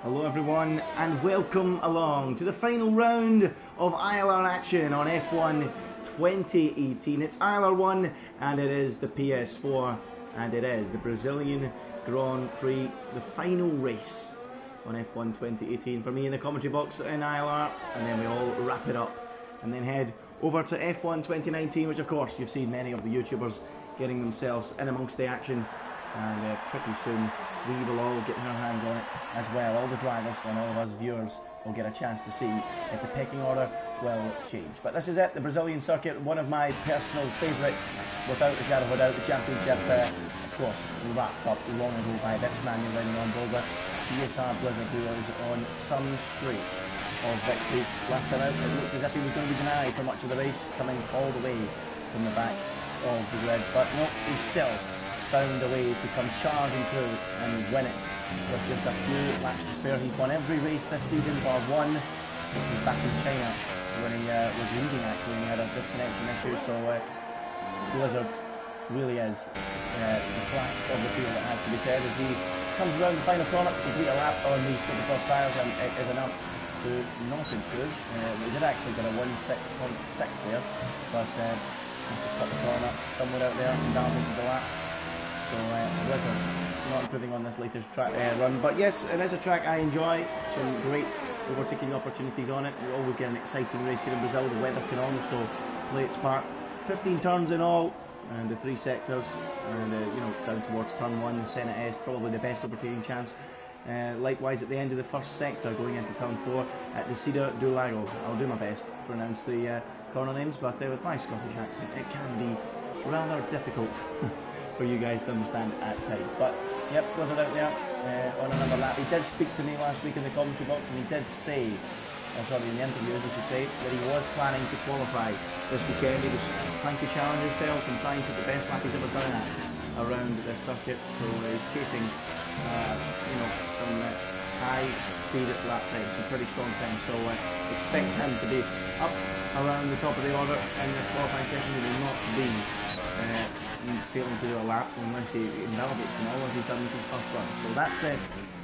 Hello everyone and welcome along to the final round of ILR action on F1 2018. It's ILR1 and it is the PS4 and it is the Brazilian Grand Prix, the final race on F1 2018 for me in the commentary box in ILR, and then we all wrap it up and then head over to F1 2019, which of course you've seen many of the YouTubers getting themselves in amongst the action, and pretty soon we will all get our hands on it as well. All the drivers and all of us viewers will get a chance to see if the pecking order will change. But this is it, the Brazilian circuit, one of my personal favourites, without a shadow of a doubt. The championship, of course, wrapped up long ago by this man you're riding on board with, PSR Blizzard, who is on some streak of victories. Last time out, it looked as if he was going to be denied for much of the race, coming all the way from the back of the grid. But no, he's still found a way to come charging through and win it with just a few laps to spare. He's won every race this season bar one. He's back in China when he was leading actually, and he had a disconnection issue. So Blizzard really is the class of the field, that has to be said, as he comes around the final corner to complete a lap on these supercross tyres, and it is enough to not improve. We did actually get a 1.6.6 there, but has to cut the corner somewhere out there and down into the lap. So Blizzard not improving on this latest track run, but yes, it is a track I enjoy. Some great overtaking opportunities on it. We always get an exciting race here in Brazil. The weather can also play its part. 15 turns in all, and the 3 sectors, and you know, down towards turn 1, the Senate S, probably the best overtaking chance. Likewise at the end of the first sector going into turn 4 at the Cida do Lago. I'll do my best to pronounce the corner names, but with my Scottish accent it can be rather difficult for you guys to understand at times. But yep, Blizzard out there on another lap. He did speak to me last week in the commentary box, and he did say, sorry, in the interview, as I should say, that he was planning to qualify this weekend. He was trying to challenge himself and trying to put the best lap he's ever done at around this circuit. So he's chasing, you know, some high speed lap times, some pretty strong times. So expect him to be up around the top of the order in this qualifying session. He will not be failing to do a lap unless he invalidates them all, as he's done with his first run. So that's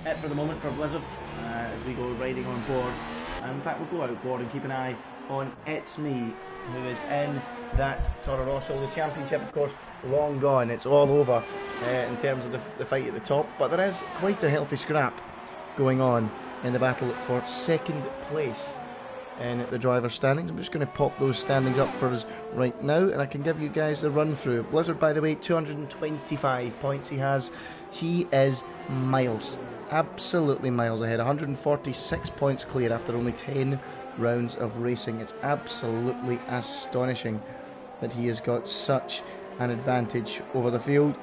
it for the moment for Blizzard as we go riding on board. And in fact, we'll go outboard and keep an eye on It's Me, who is in that Toro Rosso. The championship, of course, long gone. It's all over in terms of the fight at the top, but there is quite a healthy scrap going on in the battle for second place in the driver's standings. I'm just going to pop those standings up for us right now, and I can give you guys the run through. Blizzard, by the way, 225 points he has. He is miles, absolutely miles ahead. 146 points clear after only 10 rounds of racing. It's absolutely astonishing that he has got such an advantage over the field.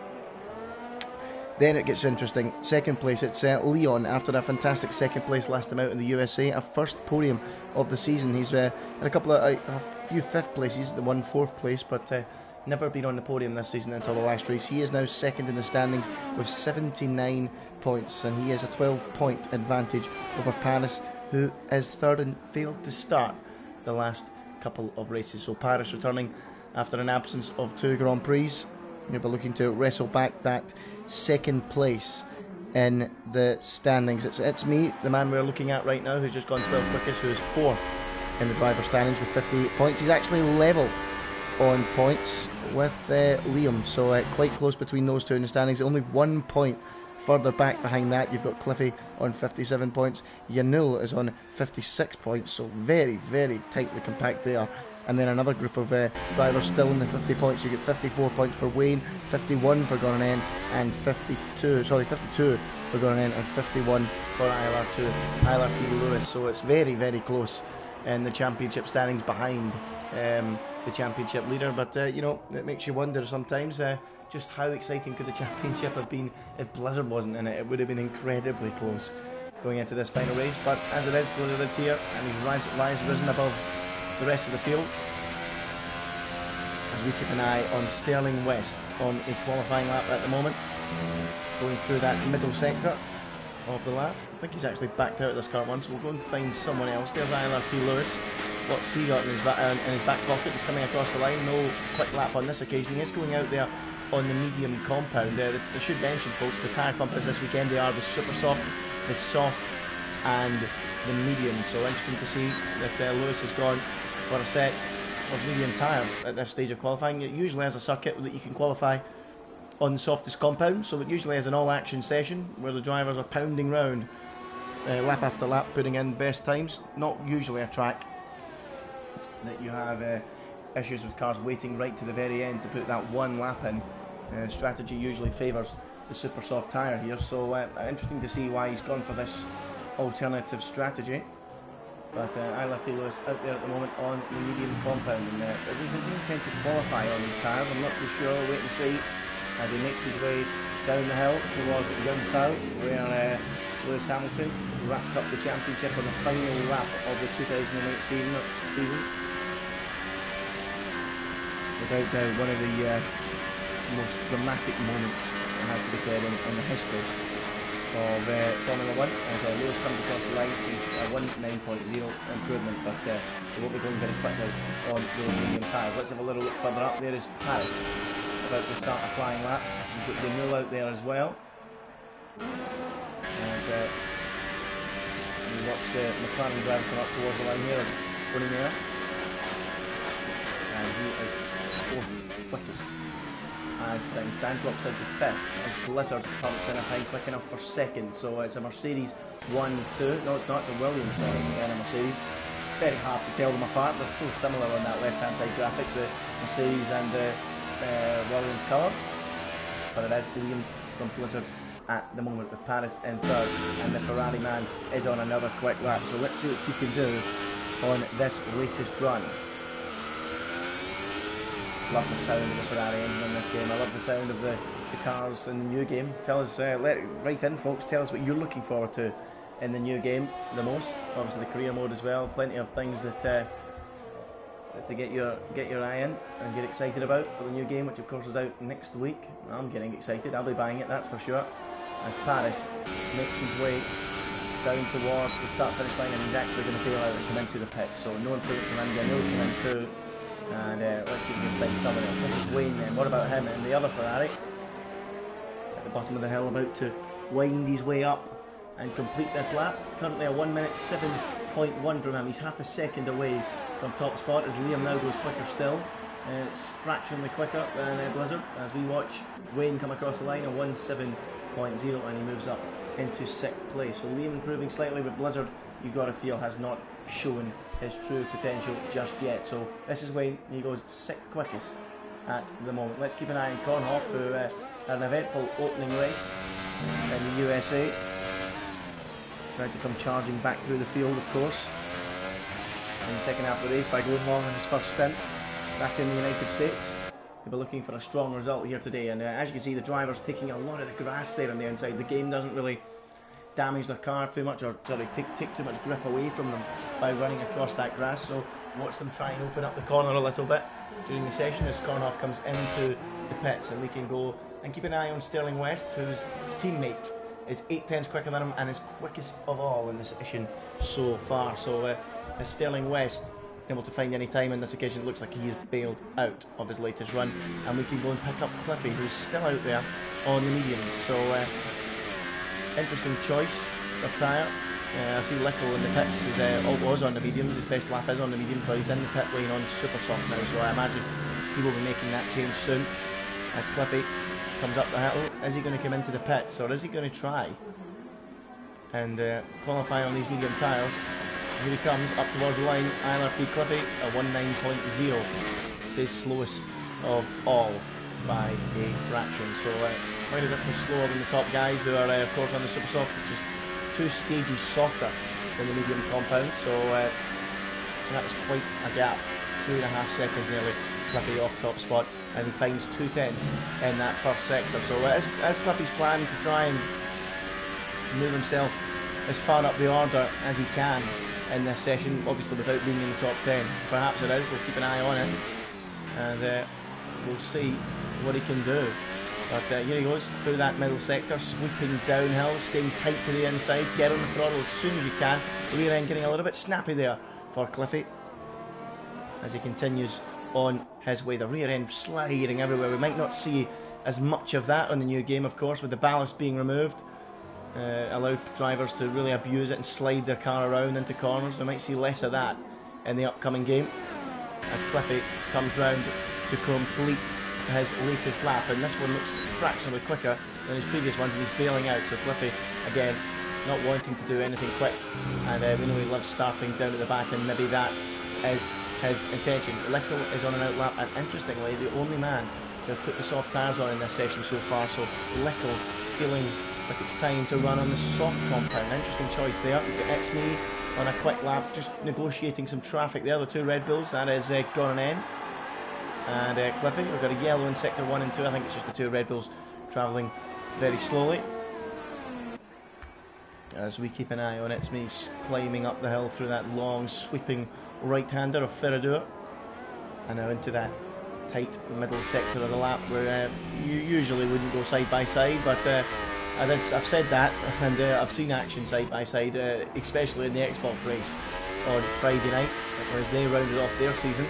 Then it gets interesting. Second place, it's Leon, after a fantastic second place last time out in the USA, a first podium of the season. He's in a few fifth places, the one fourth place, but never been on the podium this season until the last race. He is now second in the standings with 79 points, and he has a 12-point advantage over Paris, who is third and failed to start the last couple of races. So Paris returning after an absence of 2 Grand Prix. He'll be looking to wrestle back that second place in the standings. It's me, the man we're looking at right now, who's just gone 12 quickest, who is 4th in the driver's standings with 58 points. He's actually level on points with Liam, so quite close between those two in the standings. Only 1 point further back behind that, you've got Cliffy on 57 points. Yanul is on 56 points, so very, very tightly compact there. And then another group of drivers still in the 50 points. You get 54 points for Wayne, 51 for Gran, and 52 for Gran, and 51 for ILR2, Lewis. So it's very, very close in the championship standings behind the championship leader. But you know, it makes you wonder sometimes just how exciting could the championship have been if Blizzard wasn't in it. It would have been incredibly close going into this final race. But as it is, Blizzard's here, and he's risen above the rest of the field, as we keep an eye on Sterling West on a qualifying lap at the moment, going through that middle sector of the lap. I think he's actually backed out of this car once, so we'll go and find someone else. There's ILRT Lewis. What's he got in his back pocket? He's coming across the line. No quick lap on this occasion. He is going out there on the medium compound. I should mention, folks, the tyre compounds this weekend, they are the super soft, the soft and the medium. So interesting to see that Lewis has gone for a set of medium tyres at this stage of qualifying. It usually has a circuit that you can qualify on the softest compound, so it usually has an all-action session where the drivers are pounding round lap after lap, putting in best times. Not usually a track that you have issues with cars waiting right to the very end to put that one lap in. Strategy usually favours the super soft tyre here, so interesting to see why he's gone for this alternative strategy. But ILR Lewis out there at the moment on the medium compound, and does he intend to qualify on these tyres? I'm not too sure. Wait and see as he makes his way down the hill towards Youngstown, where Lewis Hamilton wrapped up the championship on the final lap of the 2008 season. Without doubt, one of the most dramatic moments, it has to be said, in the history of Formula 1, as Lewis comes across the line. He's a 1.9.0 improvement, but he won't be going very quickly on those medium tyres. Let's have a little look further up. There is Paris about to start a flying lap. We've got the Nul out there as well. As you watch the McLaren driver come up towards the line here, running there. And he is fourth quickest as things stand, drops down to fifth as Blizzard pumps in a time quick enough for second. So it's a Mercedes 1-2. No, it's not, it's a Williams, sorry, and a Mercedes. It's very hard to tell them apart. They're so similar on that left hand side graphic, the Mercedes and the Williams colours. But it is Liam from Blizzard at the moment, with Paris in third, and the Ferrari man is on another quick lap. So let's see what he can do on this latest run. Love the sound of the Ferrari engine in this game. I love the sound of the cars in the new game. Tell us, write in folks, tell us what you're looking forward to in the new game the most. Obviously the career mode as well, plenty of things that to get your eye in and get excited about for the new game, which of course is out next week. I'm getting excited, I'll be buying it, that's for sure. As Paris makes his way down towards the start finish line, and he's actually going to bail out and come into the pits. So no improvement from India, no come in too. And let's see if we can find someone else. This is Wayne then. What about him and the other Ferrari? At the bottom of the hill, about to wind his way up and complete this lap. Currently a 1 minute 7.1 from him. He's half a second away from top spot as Liam now goes quicker still. It's fractionally quicker than Blizzard as we watch Wayne come across the line, a 1.7.0, and he moves up into 6th place. So Liam improving slightly, but Blizzard, you've got to feel, has not shown his true potential just yet. So this is Wayne, he goes 6th quickest at the moment. Let's keep an eye on Kornhoff, who had an eventful opening race in the USA. Tried to come charging back through the field, of course, in the second half of the race by going long in his first stint back in the United States. He'll be looking for a strong result here today, and as you can see, the driver's taking a lot of the grass there on the inside. The game doesn't really damage their car too much, or sorry, take too much grip away from them by running across that grass. So watch them try and open up the corner a little bit during the session as Kornhoff comes into the pits, and we can go and keep an eye on Sterling West, whose teammate is 8/10 quicker than him and is quickest of all in the session so far. So as Sterling West able to find any time on this occasion, it looks like he has bailed out of his latest run, and we can go and pick up Cliffy, who's still out there on the mediums. So interesting choice of tyre. I see Lickle in the pits was on the mediums. His best lap is on the mediums, but he's in the pit lane on super soft now, so I imagine he will be making that change soon as Cliffy comes up the hill. Is he going to come into the pits, or is he going to try and qualify on these medium tyres? Here he comes up towards the line. ILRT Cliffy, a 1.9.0, stays slowest of all by a fraction. So quite a distance slower than the top guys, who are of course on the super soft, which is 2 stages softer than the medium compound. So that was quite a gap, 2.5 seconds nearly. Cliffy off top spot, and he finds 2/10 in that first sector. So as Cliffy's plan to try and move himself as far up the order as he can in this session, obviously without being in the top 10. Perhaps it is, we'll keep an eye on it, and we'll see what he can do. But here he goes through that middle sector, sweeping downhill, staying tight to the inside, get on the throttle as soon as you can. Rear end getting a little bit snappy there for Cliffy as he continues on his way. The rear end sliding everywhere. We might not see as much of that on the new game, of course, with the ballast being removed. allow drivers to really abuse it and slide their car around into corners. We might see less of that in the upcoming game as Cliffy comes round to complete his latest lap, and this one looks fractionally quicker than his previous one. He's bailing out, so Cliffy again not wanting to do anything quick, and we know he loves starting down at the back, and maybe that is his intention. Lickle is on an outlap, and interestingly the only man to have put the soft tyres on in this session so far, so Lickle feeling like it's time to run on the soft compound. Interesting choice there. It's me on a quick lap, just negotiating some traffic there. The two Red Bulls, that is Gran and Cliffy. We've got a yellow in sector 1 and 2. I think it's just the two Red Bulls travelling very slowly as we keep an eye on It's Me climbing up the hill through that long sweeping right-hander of Ferradura, and now into that tight middle sector of the lap where you usually wouldn't go side by side, but I've said that, and I've seen action side by side, especially in the Xbox race on Friday night as they rounded off their season.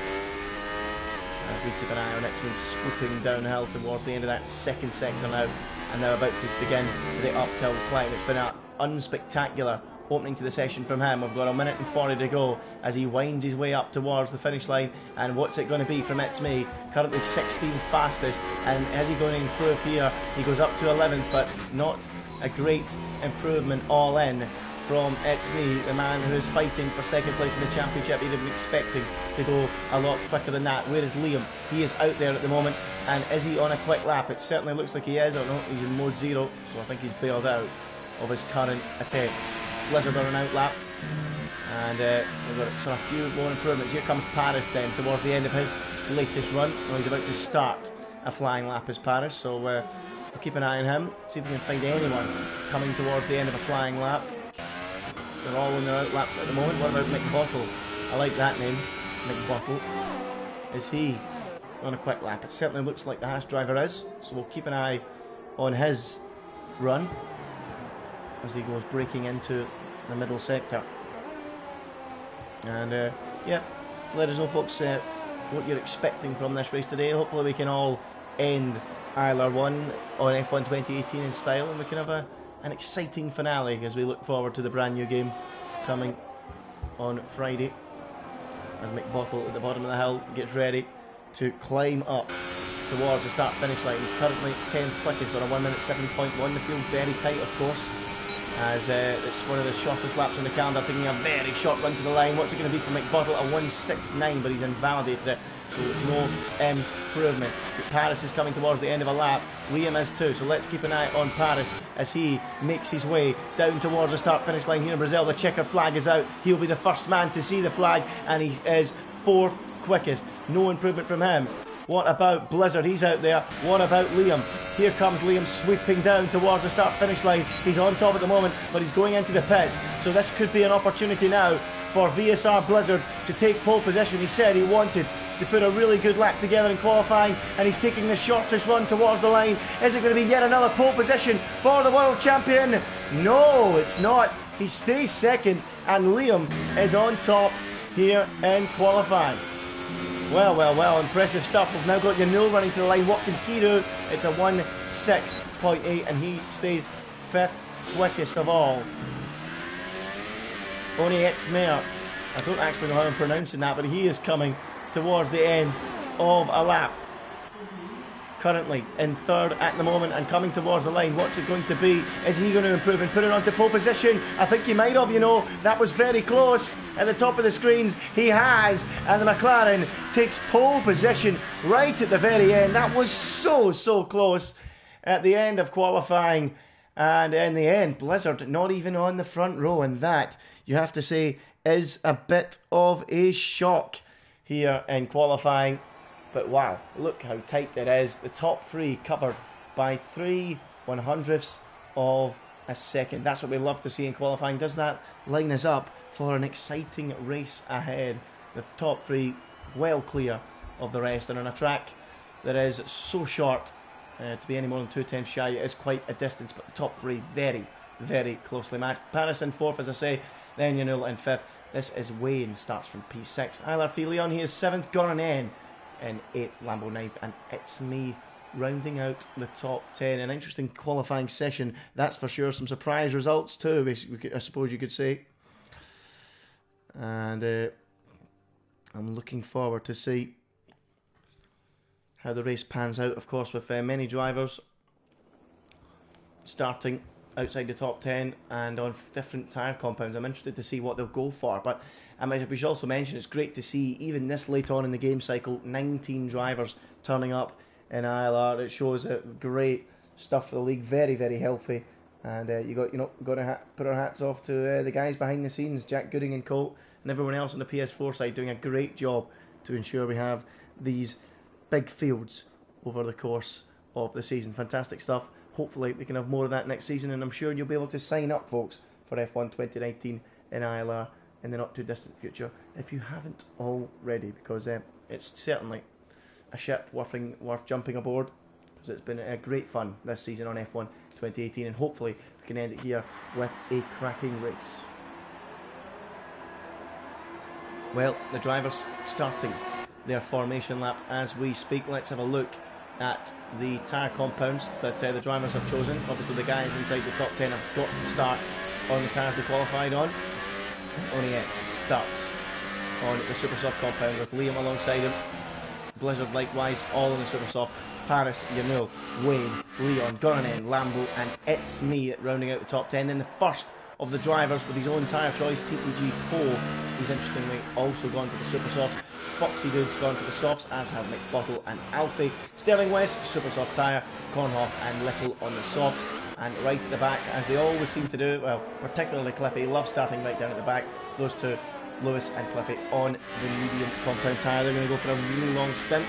As we keep an eye on It's Me swooping downhill towards the end of that second sector now, and now about to begin the uphill climb. It's been an unspectacular opening to the session from him. We've got a minute and 40 to go as he winds his way up towards the finish line, and what's it going to be from It's Me? Currently 16th fastest, and is he going to improve here? He goes up to 11th, but not a great improvement all in from It's Me, the man who's fighting for second place in the championship. He'd have been expecting to go a lot quicker than that. Where is Liam? He is out there at the moment, and is he on a quick lap? It certainly looks like he is. Oh no, he's in mode 0, so I think he's bailed out of his current attempt. Blizzard on an out lap, and we've got a few more improvements. Here comes Paris then towards the end of his latest run. Well, he's about to start a flying lap as Paris, so we'll keep an eye on him, see if we can find anyone coming towards the end of a flying lap. They're all in their out laps at the moment. What about Mick Bottle? I like that name, Mick Bottle. Is he on a quick lap? It certainly looks like the Haas driver is, so we'll keep an eye on his run as he goes breaking into the middle sector. And yeah, let us know, folks, what you're expecting from this race today. Hopefully we can all end ILR1 on F1 2018 in style, and we can have an exciting finale as we look forward to the brand new game coming on Friday, as Mick Bottle at the bottom of the hill gets ready to climb up towards the start finish line. He's currently 10th quickest on a 1 minute 7.1. The field's very tight, of course, as it's one of the shortest laps on the calendar, taking a very short run to the line. What's it going to be for Mick Bottle? A 1.69, but he's invalidated it, so it's no improvement. But Paris is coming towards the end of a lap. Liam is too, so let's keep an eye on Paris as he makes his way down towards the start finish line here in Brazil. The checkered flag is out. He'll be the first man to see the flag, and he is 4th quickest. No improvement from him. What about Blizzard? He's out there. What about Liam? Here comes Liam sweeping down towards the start finish line. He's on top at the moment, but he's going into the pits, so this could be an opportunity now for VSR Blizzard to take pole position. He said he wanted to put a really good lap together in qualifying, and he's taking the shortest run towards the line. Is it going to be yet another pole position for the world champion? No, it's not. He stays second, and Liam is on top here in qualifying. Well, impressive stuff. We've now got Yanul running to the line. What can he do? It's a 1.6.8, and he stayed 5th quickest of all. Oni X-Mayor, I don't actually know how I'm pronouncing that, but he is coming towards the end of a lap. Currently in 3rd at the moment and coming towards the line. What's it going to be? Is he going to improve and put it onto pole position? I think he might have, you know. That was very close at the top of the screens. He has, and the McLaren takes pole position right at the very end. That was so close at the end of qualifying. And in the end, Blizzard not even on the front row, and that, you have to say, is a bit of a shock here in qualifying. But wow, look how tight it is. The top 3 covered by 3/100ths of a second. That's what we love to see in qualifying. Does that line us up for an exciting race ahead? The top 3 well clear of the rest, and on a track that is so short, to be any more than 2 tenths shy, it is quite a distance, but the top 3 very closely matched. Paris in 4th, as I say, then Yanul in 5th. This is Wayne, starts from P6. ILRT Leon, he is 7th. Gran in 8th, Lambo 9th, and It's Me rounding out the top 10. An interesting qualifying session, that's for sure. Some surprise results too, I suppose you could say. And I'm looking forward to see how the race pans out, of course, with many drivers starting outside the top 10 and on different tyre compounds. I'm interested to see what they'll go for, but we should also mention it's great to see, even this late on in the game cycle, 19 drivers turning up in ILR. It shows great stuff for the league, very, very healthy. And got to put our hats off to the guys behind the scenes, Jack Gooding and Colt, and everyone else on the PS4 side doing a great job to ensure we have these big fields over the course of the season. Fantastic stuff. Hopefully we can have more of that next season, and I'm sure you'll be able to sign up, folks, for F1 2019 in ILR in the not too distant future if you haven't already, because it's certainly a ship worth jumping aboard, because it's been a great fun this season on F1 2018, and hopefully we can end it here with a cracking race. Well, the drivers starting their formation lap as we speak. Let's have a look at the tyre compounds that the drivers have chosen. Obviously the guys inside the top 10 have got to start on the tyres they qualified on. Onyx starts on the super soft compound with Liam alongside him. Blizzard likewise, all on the super soft. Paris, Yanul, Wayne, Leon, Gran, Lambo, and It's Me rounding out the top 10. Then the first of the drivers with his own tyre choice, TTG Cole. He's interestingly also gone for the super softs. Foxy Dude's gone for the softs, as have McBottle and Alfie. Sterling West, super soft tyre. Kornhoff and Little on the softs. And right at the back, as they always seem to do, well, particularly Cliffy, loves starting right down at the back. Those two, Lewis and Cliffy, on the medium compound tyre. They're going to go for a really long stint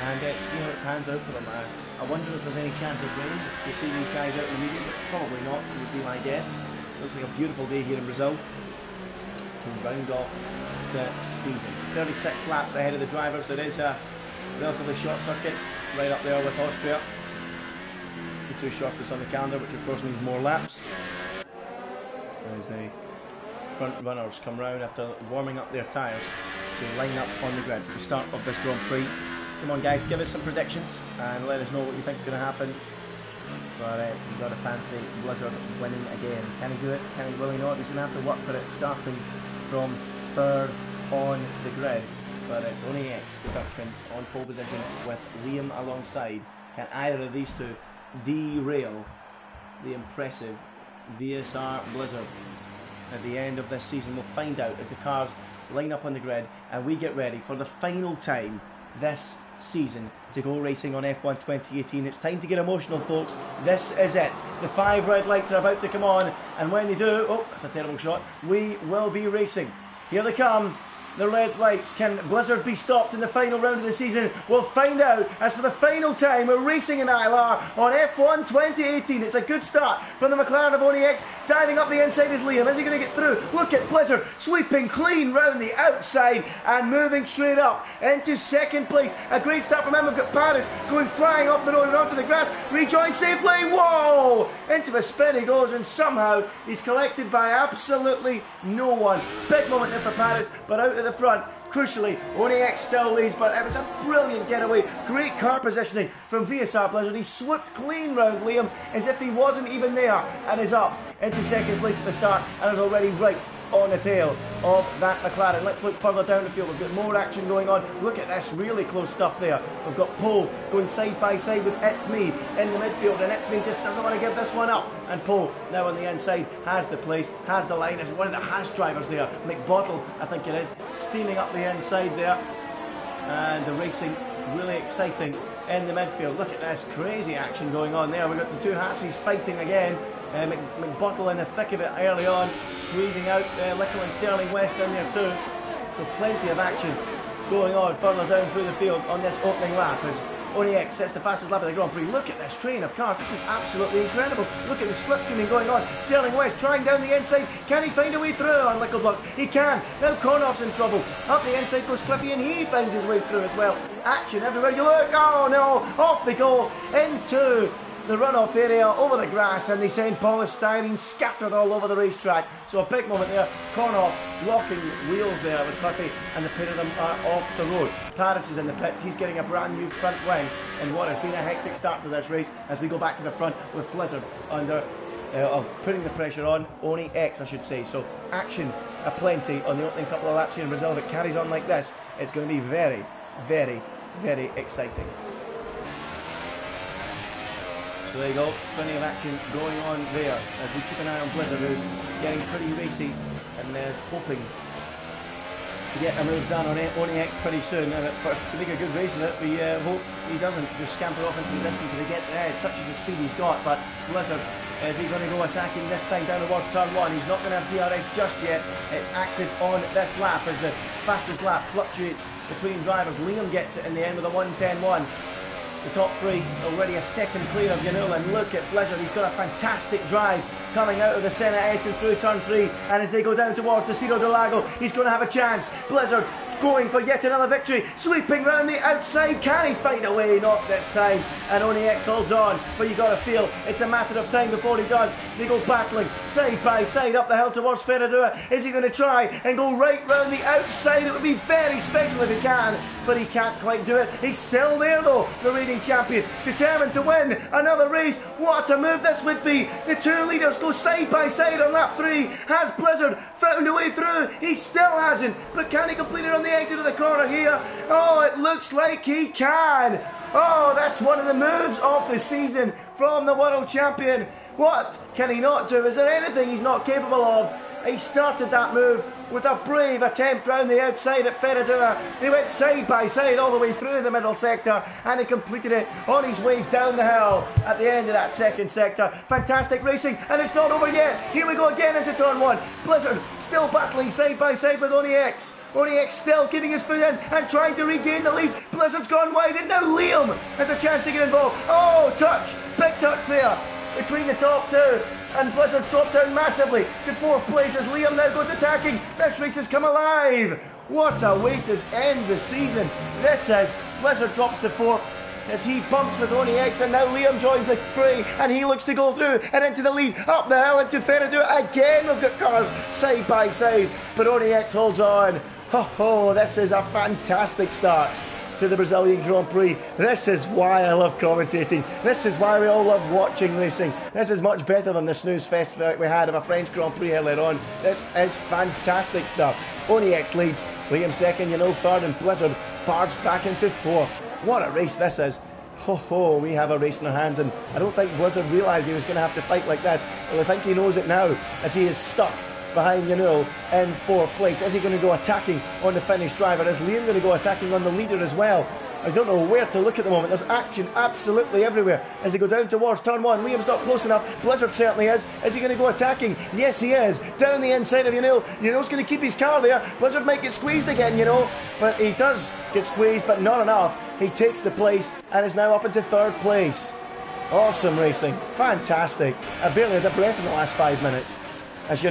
and see how it pans out for them. I wonder if there's any chance of winning to see these guys out in the medium, but probably not, would be my guess. Looks like a beautiful day here in Brazil to round off the season. 36 laps ahead of the drivers. There is a relatively short circuit right up there with Austria. The two shortest on the calendar, which of course means more laps. As the front runners come round after warming up their tyres to line up on the grid for the start of this Grand Prix. Come on guys, give us some predictions and let us know what you think is going to happen. But you've got to fancy Blizzard winning again. Can he do it? Will he not? He's going to have to work for it, starting from third on the grid. But it's only X, the Dutchman, on pole position with Liam alongside. Can either of these two derail the impressive VSR Blizzard at the end of this season? We'll find out as the cars line up on the grid and we get ready for the final time this season to go racing on F1 2018. It's time to get emotional, folks. This is it. The 5 red lights are about to come on, and when they do, oh, that's a terrible shot, we will be racing. Here they come. The red lights. Can Blizzard be stopped in the final round of the season? We'll find out as for the final time we're racing in ILR on F1 2018. It's a good start from the McLaren of Onyx. Diving up the inside is Liam. Is he going to get through? Look at Blizzard sweeping clean round the outside and moving straight up into second place. A great start from him. We've got Paris going flying off the road and onto the grass. Rejoins safely. Whoa! Into a spin he goes, and somehow he's collected by absolutely no one. Big moment there for Paris, but out of the front, crucially, Onyx still leads, but it was a brilliant getaway. Great car positioning from VSR Blizzard. He swooped clean round Liam as if he wasn't even there, and is up into second place at the start and is already right on the tail of that McLaren. Let's look further down the field. We've got more action going on. Look at this, really close stuff there. We've got Pole going side by side with It's Me in the midfield, and It's Me just doesn't want to give this one up. And Pole now on the inside has the place, has the line, is one of the Haas drivers there. McBottle, I think it is, steaming up the inside there. And the racing really exciting in the midfield. Look at this, crazy action going on there. We've got the two Haases fighting again. McBottle in the thick of it early on, squeezing out Little and Sterling West in there too. So plenty of action going on further down through the field on this opening lap as Onyx sets the fastest lap of the Grand Prix. Look at this train of cars, this is absolutely incredible. Look at the slipstreaming going on. Sterling West trying down the inside. Can he find a way through on Lickleblock? He can. Now Kornoff's in trouble. Up the inside goes Cliffy, and he finds his way through as well. Action everywhere you look. Oh no, off they go into the runoff area over the grass, and they send polystyrene scattered all over the racetrack. So a big moment there. Cornoff locking wheels there with Cliffy, and the pair of them are off the road. Paris is in the pits. He's getting a brand new front wing in what has been a hectic start to this race as we go back to the front with Blizzard under putting the pressure on Oni X, I should say. So action aplenty on the opening couple of laps here in Brazil. If it carries on like this, it's going to be very, very, very exciting. So there you go, plenty of action going on there as we keep an eye on Blizzard, who's getting pretty racy and is hoping to get a move done on Oni X pretty soon. And to make a good race of it, we hope he doesn't just scamper off into the distance if he gets ahead, such as the speed he's got. But Blizzard, is he going to go attacking this time down towards turn 1? He's not going to have DRS just yet. It's active on this lap as the fastest lap fluctuates between drivers. Liam gets it in the end with a 1:10.1. The top three already a second clear of Yanul, and look at Blizzard. He's got a fantastic drive coming out of the Senna S and through turn 3, and as they go down towards the Ciro del Lago, he's going to have a chance. Blizzard going for yet another victory, sweeping round the outside. Can he find a way? Not this time, and Oni X holds on, but you got to feel it's a matter of time before he does. They go battling side by side up the hill towards Ferradura. Is he going to try and go right round the outside? It would be very special if he can, but he can't quite do it. He's still there though, the reigning champion, determined to win another race. What a move this would be. The two leaders go side by side on lap 3. Has Blizzard found a way through? He still hasn't, but can he complete it on the exit of the corner here? Oh, it looks like he can. Oh, that's one of the moves of the season from the world champion. What can he not do? Is there anything he's not capable of? He started that move with a brave attempt round the outside at Ferradura. They went side by side all the way through the middle sector, and he completed it on his way down the hill at the end of that second sector. Fantastic racing, and it's not over yet. Here we go again into turn 1. Blizzard still battling side by side with Oni X. Oni X still keeping his foot in and trying to regain the lead. Blizzard's gone wide, and now Liam has a chance to get involved. Oh, touch! Big touch there between the top two. And Blizzard dropped down massively to 4th place as Liam now goes attacking. This race has come alive. What a way to end the season. This is Blizzard drops to 4th as he bumps with Oni X, and now Liam joins the fray and he looks to go through and into the lead, up the hill into Ferradura again. We've got cars side by side, but Oni X holds on. Oh, this is a fantastic start to the Brazilian Grand Prix. This is why I love commentating. This is why we all love watching racing. This is much better than the snooze fest we had of a French Grand Prix earlier on. This is fantastic stuff. Oni X leads, Liam second, third, and Blizzard barged back into 4th. What a race this is. We have a race in our hands, and I don't think Blizzard realised he was going to have to fight like this. Well, I think he knows it now as he is stuck behind Yanul in 4th place. Is he going to go attacking on the finished driver? Is Liam going to go attacking on the leader as well? I don't know where to look at the moment. There's action absolutely everywhere as they go down towards turn 1. Liam's not close enough. Blizzard certainly is. Is he going to go attacking? Yes, he is. Down the inside of Yanul. Yanul's going to keep his car there. Blizzard might get squeezed again, but he does get squeezed, but not enough. He takes the place and is now up into 3rd place. Awesome racing. Fantastic. I barely had a breath in the last 5 minutes. As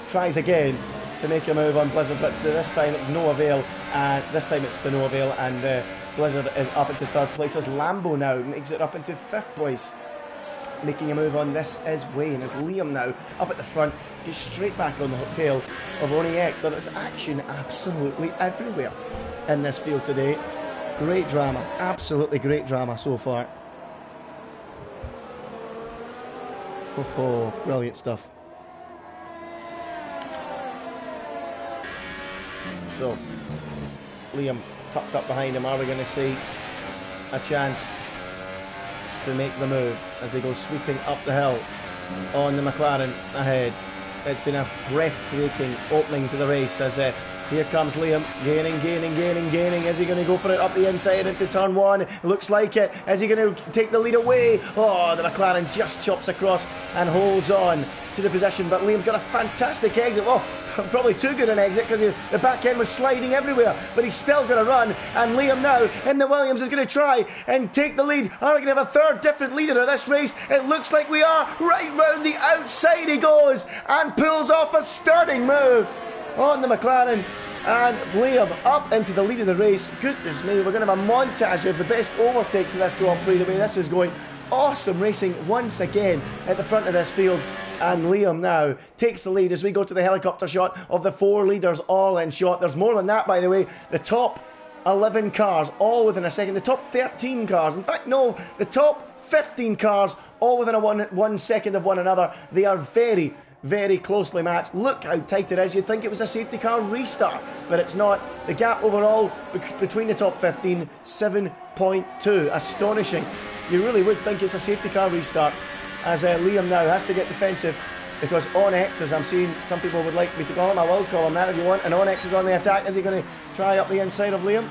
tries again to make a move on Blizzard, but this time it's no avail. This time it's to no avail, and Blizzard is up into 3rd place as Lambo now makes it up into 5th place. Making a move on this is Wayne, as Liam now up at the front gets straight back on the tail of Oni X. There is action absolutely everywhere in this field today. Great drama, absolutely great drama so far. Brilliant stuff. So, Liam tucked up behind him. Are we going to see a chance to make the move as they go sweeping up the hill on the McLaren ahead? It's been a breathtaking opening to the race as here comes Liam, gaining. Is he going to go for it up the inside into turn 1? Looks like it. Is he going to take the lead away? Oh, the McLaren just chops across and holds on to the position, but Liam's got a fantastic exit. Oh, probably too good an exit because the back end was sliding everywhere, but he's still going to run, and Liam now in the Williams is going to try and take the lead. Are we going to have a 3rd different leader of this race? It looks like we are. Right round the outside he goes and pulls off a stunning move on the McLaren, and Liam up into the lead of the race. Goodness me, we're going to have a montage of the best overtakes in this Grand Prix, the way this is going. awesome racing once again at the front of this field. And Liam now takes the lead as we go to the helicopter shot of the 4 leaders all in shot. There's more than that, by the way. The top 11 cars all within a second. The top 13 cars. In fact, no, the top 15 cars all within a 1 second of one another. They are very, very closely matched. Look how tight it is. You'd think it was a safety car restart, but it's not. The gap overall between the top 15, 7.2. Astonishing. You really would think it's a safety car restart, as Liam now has to get defensive, because Onyx, as I'm seeing some people would like me to call him, I will call him that if you want, and Onyx is on the attack. Is he going to try up the inside of Liam?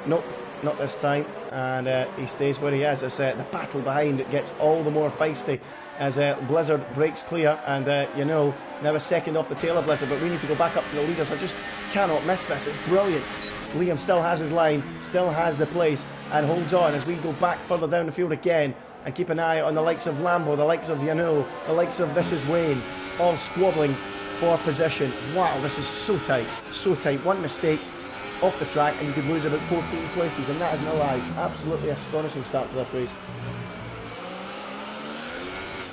Nope, not this time, and he stays where he is. As the battle behind it gets all the more feisty as Blizzard breaks clear, and you know, now a second off the tail of Blizzard, but we need to go back up to the leaders. I just cannot miss this. It's brilliant. Liam still has his line, still has the place, and holds on as we go back further down the field again. And keep an eye on the likes of Lambo, the likes of, you know, the likes of This Is Wayne, all squabbling for position. Wow, this is so tight, so tight. One mistake off the track and you could lose about 14 places, and that is no lie. Absolutely astonishing start to this race.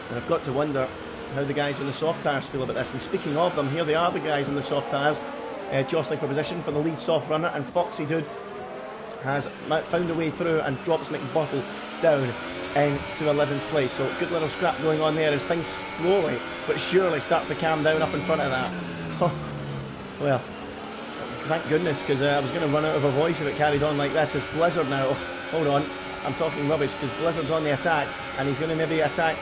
And I've got to wonder how the guys on the soft tyres feel about this. And speaking of them, here they are, the guys on the soft tyres, jostling for position for the lead soft runner, and Foxy Dude has found a way through and drops McBottle down into 11th place. So good little scrap going on there as things slowly but surely start to calm down up in front of that. Well, thank goodness, because I was going to run out of a voice if it carried on like this. It's Blizzard now. Hold on, I'm talking rubbish, because Blizzard's on the attack and he's going to maybe attack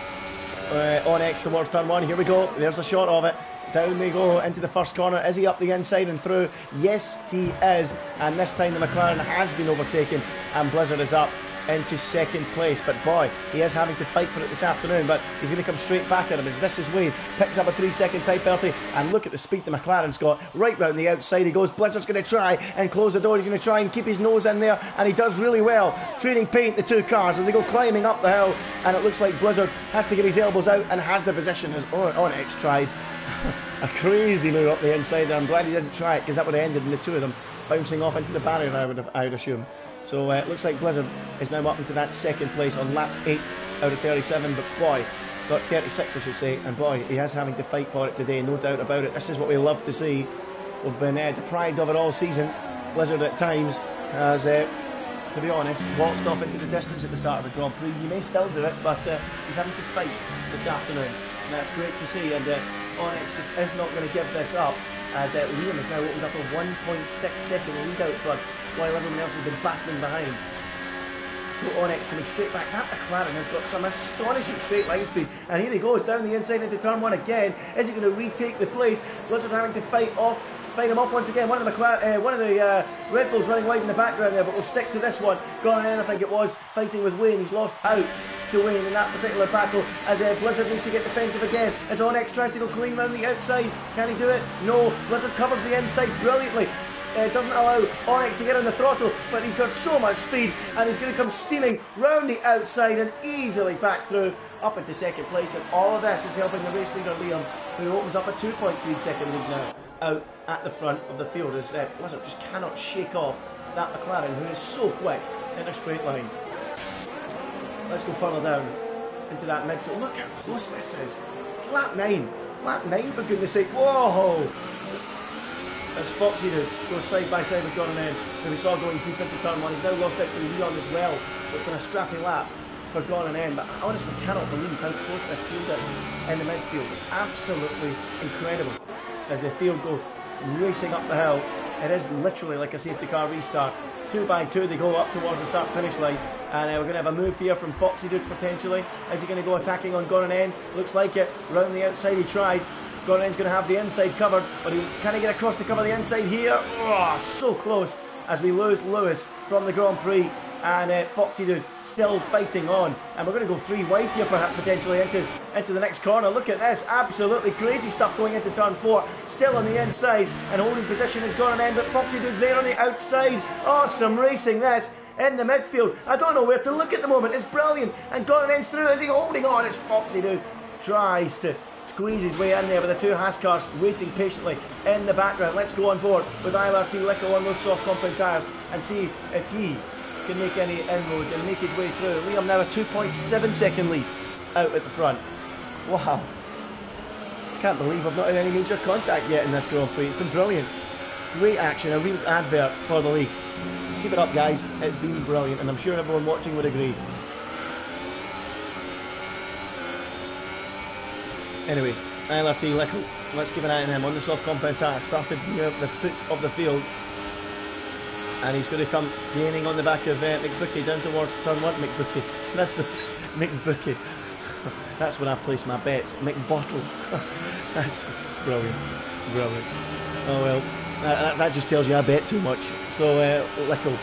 Onyx towards turn 1. Here we go, there's a shot of it. Down they go into the first corner. Is he up the inside and through? Yes, he is. And this time the McLaren has been overtaken and Blizzard is up into second place. But boy, he is having to fight for it this afternoon, but he's going to come straight back at him as This Is Wayne picks up a 3-second time penalty. And look at the speed the McLaren's got. Right round the outside he goes. Blizzard's going to try and close the door. He's going to try and keep his nose in there, and he does really well, trading paint the two cars as they go climbing up the hill. And it looks like Blizzard has to get his elbows out and has the position as Onyx tried a crazy move up the inside there. I'm glad he didn't try it, because that would have ended in the two of them bouncing off into the barrier, I would assume. So it looks like Blizzard is now up into that second place on lap 8 out of 37, but boy, got 36 I should say, and boy, he is having to fight for it today, no doubt about it. This is what we love to see. We've been deprived of it all season. Blizzard at times has, to be honest, waltzed off into the distance at the start of the Grand Prix. He may still do it, but he's having to fight this afternoon, and that's great to see. And Onyx just is not going to give this up, as Liam has now opened up a 1.6 second lead out front, while everyone else has been battling behind. So Onyx coming straight back. That McLaren has got some astonishing straight line speed, and here he goes down the inside into turn 1 again. Is he going to retake the place? Blizzard having to fight him off once again. One of the Red Bulls running wide in the background there, but we'll stick to this one. Gone in, I think it was, fighting with Wayne. He's lost out to Wayne in that particular battle, as Blizzard needs to get defensive again as Onyx tries to go clean round the outside. Can he do it? No. Blizzard covers the inside brilliantly. Doesn't allow Onyx to get on the throttle, but he's got so much speed, and he's going to come steaming round the outside and easily back through up into second place. And all of this is helping the race leader Liam, who opens up a 2.3 second lead now out at the front of the field, as Blizzard just cannot shake off that McLaren, who is so quick in a straight line. Let's go further down into that midfield. Look how close this is. It's lap 9. Lap 9, for goodness sake. Whoa! As Foxy goes side by side with Gran, who we saw going deep into turn 1. He's now lost out to Leon as well. It's been a scrappy lap for Gran, but I honestly cannot believe how close this field is in the midfield. It's absolutely incredible. As the field go racing up the hill, it is literally like a safety car restart. 2 by 2 they go up towards the start finish line, and we're going to have a move here from Foxy Dude potentially. Is he going to go attacking on Gran? Looks like it. Round the outside he tries. Gran's going to have the inside covered, but can he get across to cover the inside here? Oh, so close as we lose Lewis from the Grand Prix, and Foxy Dude still fighting on, and we're going to go 3 wide here perhaps potentially into the next corner. Look at this, absolutely crazy stuff going into turn 4, still on the inside and holding position is Gran, but Foxy Dude there on the outside. Awesome racing this in the midfield. I don't know where to look at the moment. It's brilliant, and Gran's through. Is he holding on? It's Foxy Dude tries to squeeze his way in there with the 2 Haas cars waiting patiently in the background. Let's go on board with ILRT Lico on those soft compound tyres and see if he can make any inroads and make his way through. Liam now a 2.7 second lead out at the front. Wow. Can't believe I've not had any major contact yet in this Grand Prix. It's been brilliant. Great action, a real advert for the league. Keep it up, guys. It's been brilliant, and I'm sure everyone watching would agree. Anyway, ILRT Lickle. Let's keep an eye on him on the soft compound tyre. Started near the foot of the field. And he's going to come gaining on the back of McBookie down towards turn 1. McBookie. That's the McBookie. That's where I place my bets. McBottle. That's brilliant. Brilliant. Oh well. That just tells you I bet too much. So Lickle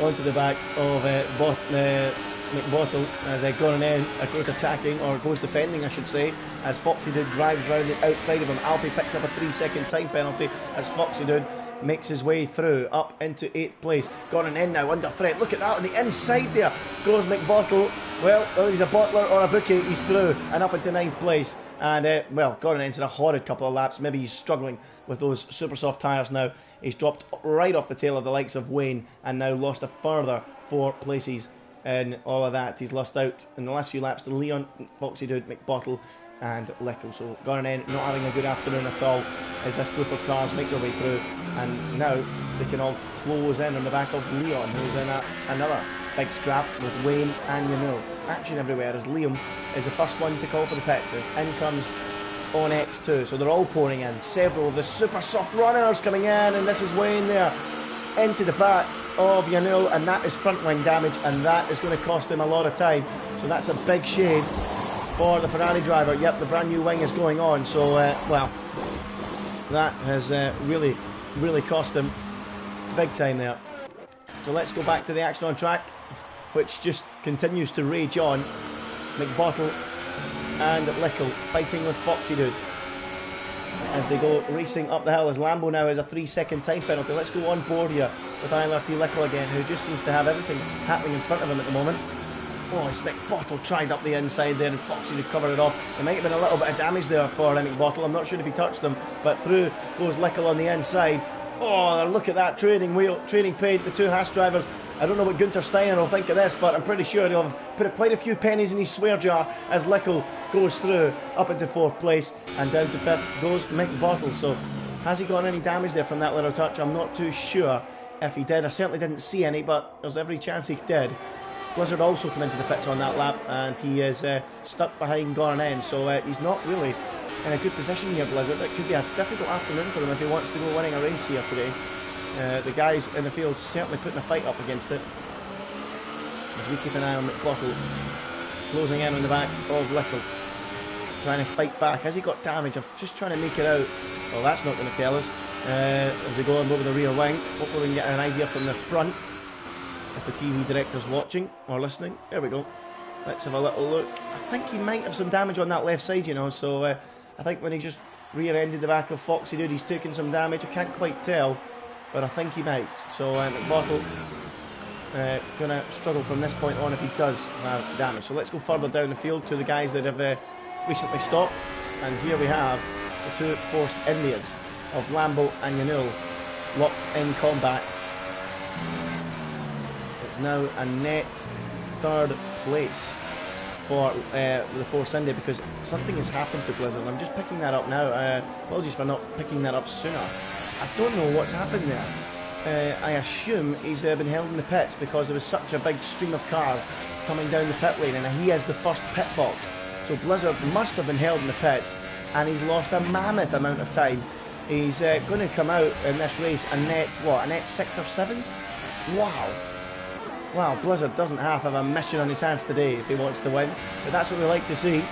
onto the back of McBottle as Gran goes attacking, or goes defending I should say, as Foxy Dude drives round the outside of him. Alfie picks up a 3-second time penalty as Foxy Dude makes his way through up into 8th place. Gran now under threat. Look at that on the inside there goes McBottle. Well, whether he's a bottler or a bookie, he's through and up into 9th place. And well, Gordon's in a horrid couple of laps. Maybe he's struggling with those super soft tyres now. He's dropped right off the tail of the likes of Wayne and now lost a further 4 places in all of that. He's lost out in the last few laps to Leon, Foxy Dude, McBottle and Lickle. So Gordon not having a good afternoon at all as this group of cars make their way through, and now they can all close in on the back of Leon, who's in another big scrap with Wayne and Yanil. Action everywhere as Liam is the first one to call for the pits. In comes on X2, so they're all pouring in. Several of the super soft runners coming in, and this is Wayne there into the back of Yanil, and that is front wing damage, and that is going to cost him a lot of time. So that's a big shame for the Ferrari driver. Yep, the brand new wing is going on, so well, that has really cost him big time there. So let's go back to the action on track, which just continues to rage on. McBottle and Lickle fighting with Foxy Dude as they go racing up the hill, as Lambo now has a 3-second time penalty. Let's go on board here with ILRT Lickle again, who just seems to have everything happening in front of him at the moment. Oh, it's McBottle tried up the inside there, and Foxy Dude covered it off. There might have been a little bit of damage there for McBottle. I'm not sure if he touched them, but through goes Lickle on the inside. Oh, look at that training paid the 2 Haas drivers. I don't know what Gunther Steiner will think of this, but I'm pretty sure he'll have put quite a few pennies in his swear jar as Lickle goes through up into 4th place, and down to 5th goes McBottle. So has he got any damage there from that little touch? I'm not too sure if he did. I certainly didn't see any, but there's every chance he did. Blizzard also come into the pits on that lap, and he is stuck behind Garnet, so he's not really in a good position here, Blizzard. It could be a difficult afternoon for him if he wants to go winning a race here today. The guys in the field certainly putting a fight up against it. As we keep an eye on McBottle closing in on the back of Lickle, trying to fight back. Has he got damage? I'm just trying to make it out. Well, that's not going to tell us. As we go on over the rear wing, hopefully we can get an idea from the front if the TV director's watching or listening. There we go. Let's have a little look. I think he might have some damage on that left side, you know, so I think when he just rear-ended the back of Foxy Dude, he's taken some damage. I can't quite tell, but I think he might. So McBottle going to struggle from this point on if he does have damage. So let's go further down the field to the guys that have recently stopped. And here we have the 2 forced Indias of Lambo and Yanul locked in combat. It's now a net 3rd place for the Force India, because something has happened to Blizzard. I'm just picking that up now. Apologies for not picking that up sooner. I don't know what's happened there. I assume he's been held in the pits because there was such a big stream of cars coming down the pit lane, and he has the first pit box. So Blizzard must have been held in the pits, and he's lost a mammoth amount of time. He's going to come out in this race a net 6th or 7th? Wow. Wow, Blizzard doesn't have a mission on his hands today if he wants to win. But that's what we like to see.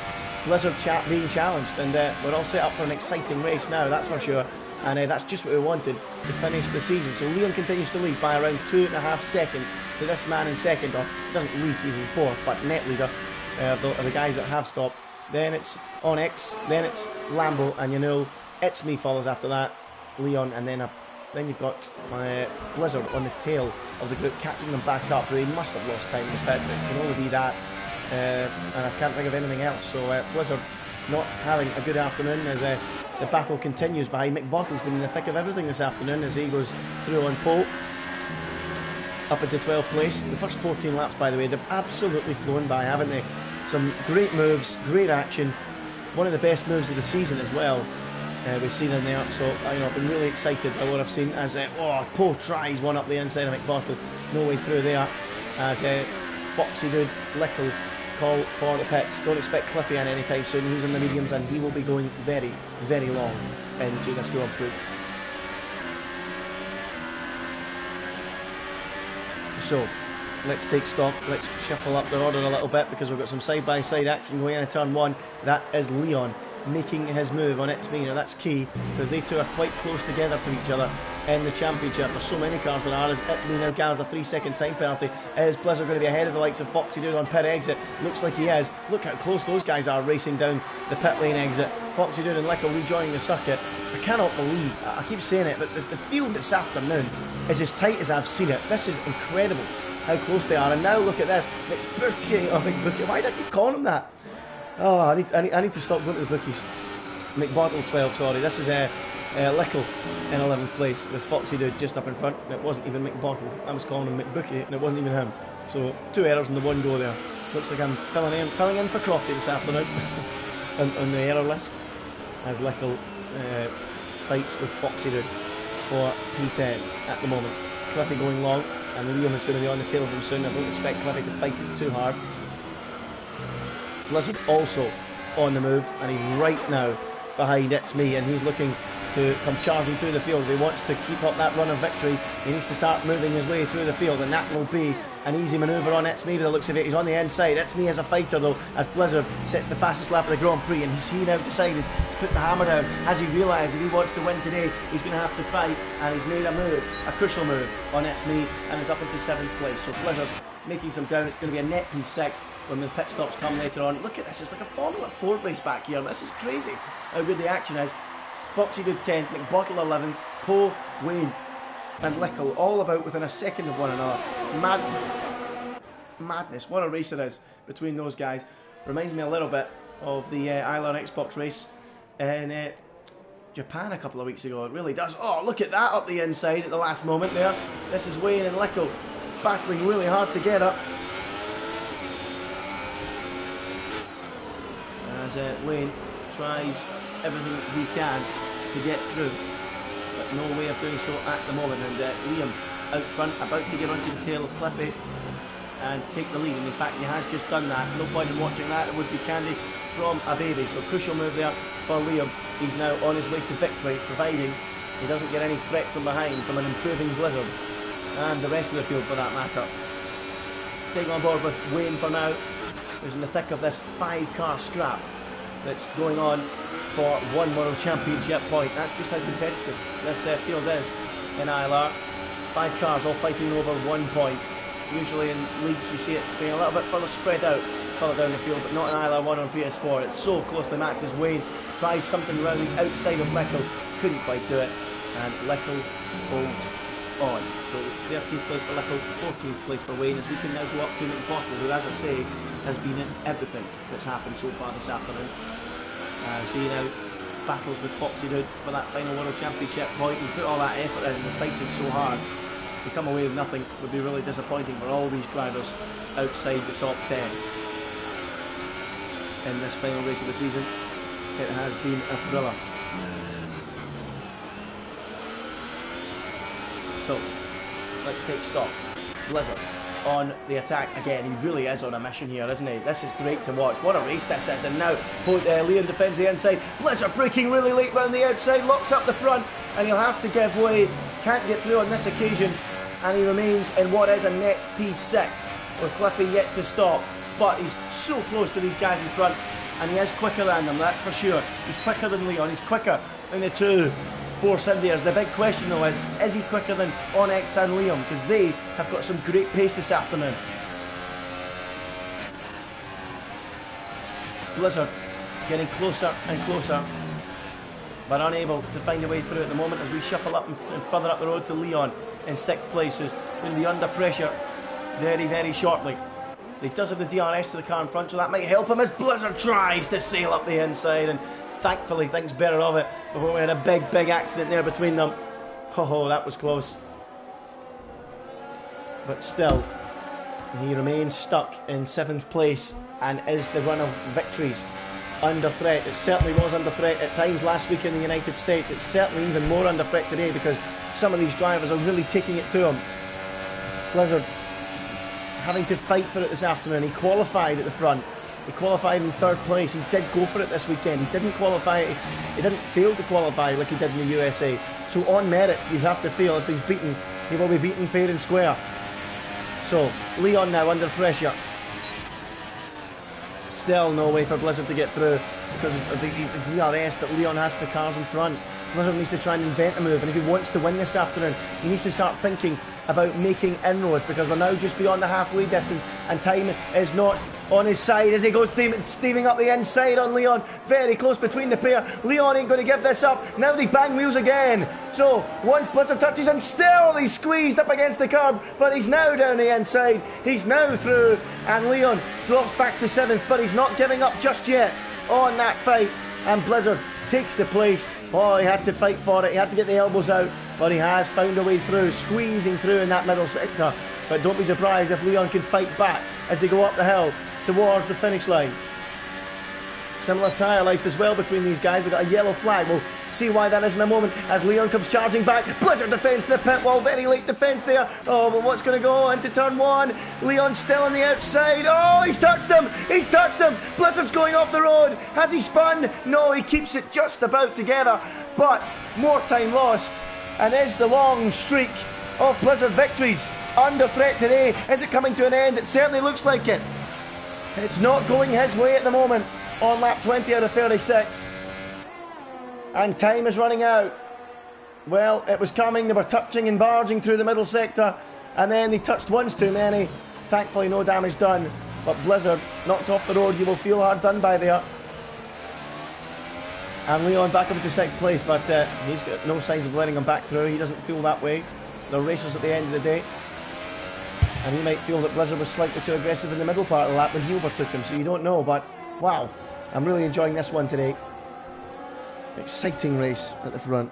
Blizzard being challenged, and we're all set up for an exciting race now, that's for sure. And that's just what we wanted to finish the season. So Leon continues to lead by around 2.5 seconds to this man in second, or doesn't lead even 4th, but net leader of the guys that have stopped. Then it's Onyx, then it's Lambo, and you know, It's Me follows after that, Leon, and then you've got Blizzard on the tail of the group, catching them back up. They must have lost time in the pits. It can only be that, and I can't think of anything else. So Blizzard not having a good afternoon as the battle continues behind. McBottle's been in the thick of everything this afternoon as he goes through on pole. up into 12th place. The first 14 laps, by the way, they've absolutely flown by, haven't they? Some great moves, great action. One of the best moves of the season as well. We've seen in there, so I've been really excited by what I've seen. As Poe tries one up the inside of McBottle, no way through there. As Foxy Dude, Lickle call for the pits. Don't expect Cliffy in anytime soon. He's in the mediums and he will be going very, very long into this Grand Prix. So, let's take stock. Let's shuffle up the order a little bit because we've got some side-by-side action going into turn 1. That is Leon making his move on XB. Now that's key because they two are quite close together to each other in the championship. There's so many cars there are. As XB now carries a 3-second time penalty. Is Blizzard going to be ahead of the likes of Foxy Dude on pit exit? Looks like he is. Look how close those guys are racing down the pit lane exit. Foxy Dude and Lickle rejoining the circuit. I cannot believe, I keep saying it, but the field this afternoon is as tight as I've seen it. This is incredible how close they are. And now look at this. McBookie. Why did I keep calling him that? Oh, I need to stop going to the bookies. McBottle 12, sorry. This is Lickle in 11th place with Foxy Dude just up in front. It wasn't even McBottle. I was calling him McBookie and it wasn't even him. So 2 errors in the 1 go there. Looks like I'm filling in for Crofty this afternoon on the error list. As Lickle fights with Foxy Dude for P10 at the moment. Cliffy going long and Liam is going to be on the tail of him soon. I don't expect Cliffy to fight it too hard. Blizzard also on the move and he's right now behind It's Me and he's looking to come charging through the field. He wants to keep up that run of victory. He needs to start moving his way through the field and that will be an easy manoeuvre on It's Me by the looks of it. He's on the inside. It's Me as a fighter though as Blizzard sets the fastest lap of the Grand Prix and he now decided to put the hammer down. Has he realised that he wants to win today, he's going to have to fight and he's made a move, a crucial move on It's Me and is up into 7th place. So Blizzard making some ground. It's going to be a net P6 when the pit stops come later on. Look at this, it's like a Formula 4 race back here. This is crazy how good the action is. Foxy Dude 10th, McBottle 11th, Poe, Wayne and Lickle all about within a second of one another. Madness, what a race it is between those guys. Reminds me a little bit of the ILR Xbox race in Japan a couple of weeks ago. It really does. Oh, look at that up the inside at the last moment there. This is Wayne and Lickle battling really hard together. As Wayne tries everything he can to get through, but no way of doing so at the moment. And Liam out front, about to get onto the tail of Cliffy and take the lead. And in fact, he has just done that. No point in watching that. It would be candy from a baby. So crucial move there for Liam. He's now on his way to victory, providing he doesn't get any threat from behind from an improving Blizzard and the rest of the field for that matter. Taking on board with Wayne for now, who's in the thick of this 5-car scrap that's going on for 1 World Championship point. That's just how competitive this field is in ILR. 5 cars all fighting over 1 point. Usually in leagues you see it being a little bit further spread out further down the field, but not in ILR1 on PS4. It's so closely matched as Wayne tries something around the outside of Lickle. Couldn't quite do it, and Lickle holds on. So 13th place for Lickle, 14th place for Wayne, as we can now go up to McBottle, who, as I say, has been in everything that's happened so far this afternoon. As he now battles with Foxy Dude for that final World Championship point and put all that effort in and fighting so hard. To come away with nothing would be really disappointing for all these drivers outside the top 10 in this final race of the season. It has been a thriller. So, let's take stock. Blizzard on the attack again. He really is on a mission here, isn't he? This is great to watch. What a race this is. And now Leon defends the inside. Blizzard braking really late round the outside, locks up the front, and he'll have to give way. Can't get through on this occasion, and he remains in what is a net P6 with Cliffy yet to stop. But he's so close to these guys in front, and he is quicker than them, that's for sure. He's quicker than Leon, he's quicker than the 2 Force Indians. The big question though is he quicker than Onyx and Liam? Because they have got some great pace this afternoon. Blizzard getting closer and closer, but unable to find a way through at the moment as we shuffle up and further up the road to Leon in 6th place, who's going to be under pressure very, very shortly. He does have the DRS to the car in front, so that might help him as Blizzard tries to sail up the inside, and thankfully thinks better of it before we had a big accident there between them. Oh, that was close. but still, he remains stuck in 7th place, and is the run of victories under threat. It certainly was under threat at times last week in the United States. It's certainly even more under threat today because some of these drivers are really taking it to him. Blizzard having to fight for it this afternoon. He qualified at the front. He qualified in 3rd place. He did go for it this weekend. He didn't qualify. He didn't fail to qualify like he did in the USA. So on merit, you have to feel if he's beaten, he will be beaten fair and square. So Leon now under pressure. Still no way for Blizzard to get through because of the DRS that Leon has for the cars in front. Blizzard needs to try and invent a move, and if he wants to win this afternoon, he needs to start thinking about making inroads because we're now just beyond the halfway distance and time is not on his side as he goes steaming up the inside on Leon. Very close between the pair. Leon ain't going to give this up. Now they bang wheels again. So once Blizzard touches and still he's squeezed up against the curb, but he's now down the inside. He's now through and Leon drops back to 7th, but he's not giving up just yet on that fight, and Blizzard takes the place. Oh, he had to fight for it. He had to get the elbows out, but he has found a way through, squeezing through in that middle sector. But don't be surprised if Leon can fight back as they go up the hill towards the finish line. Similar tyre life as well between these guys. We've got a yellow flag. We'll see why that is in a moment as Leon comes charging back. Blizzard defends the pit wall. Very late defence there. Oh, but what's going to go into turn 1? Leon still on the outside. Oh, he's touched him. He's touched him. Blizzard's going off the road. Has he spun? No, he keeps it just about together. But more time lost. And is the long streak of Blizzard victories under threat today? Is it coming to an end? It certainly looks like it. It's not going his way at the moment on lap 20 out of 36. And time is running out. Well, it was coming. They were touching and barging through the middle sector, and then they touched once too many. Thankfully, no damage done. But Blizzard knocked off the road. You will feel hard done by there. And Leon back up to 6th place, but he's got no signs of letting him back through. He doesn't feel that way. They're racers at the end of the day. And he might feel that Blizzard was slightly too aggressive in the middle part of the lap when he overtook him, so you don't know. But, wow, I'm really enjoying this one today. Exciting race at the front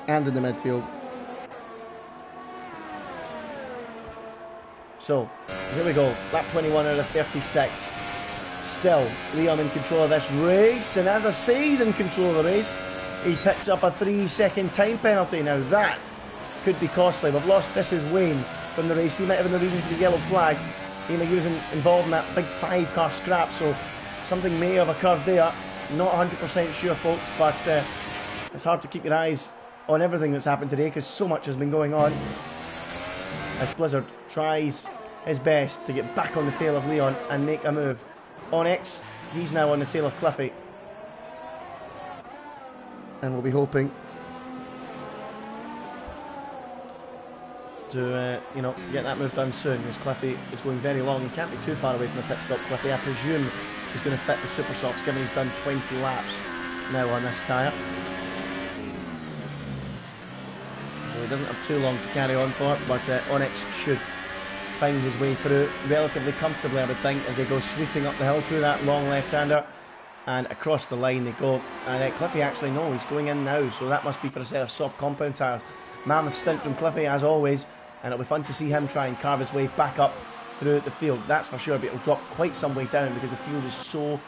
and in the midfield. So, here we go. Lap 21 out of 36. Still, Leon in control of this race. And as I say, he's in control of the race. He picks up a 3-second time penalty. Now that could be costly. We've lost This Is Wayne from the race. He might have been the reason for the yellow flag. He was involved in that big 5-car scrap. So, something may have occurred there. Not 100% sure, folks, but it's hard to keep your eyes on everything that's happened today because so much has been going on. As Blizzard tries his best to get back on the tail of Leon and make a move. Onyx, he's now on the tail of Cliffy. And we'll be hoping to, get that move done soon, as Cliffy is going very long. He can't be too far away from the pit stop, Cliffy. I presume he's going to fit the super softs, given he's done 20 laps now on this tyre. So he doesn't have too long to carry on for, but Onyx should find his way through relatively comfortably, I would think, as they go sweeping up the hill through that long left-hander. And across the line they go. And Cliffy actually, no, he's going in now, so that must be for a set of soft compound tyres. Mammoth stint from Cliffy, as always, and it'll be fun to see him try and carve his way back up through the field, that's for sure, but it'll drop quite some way down because the field is so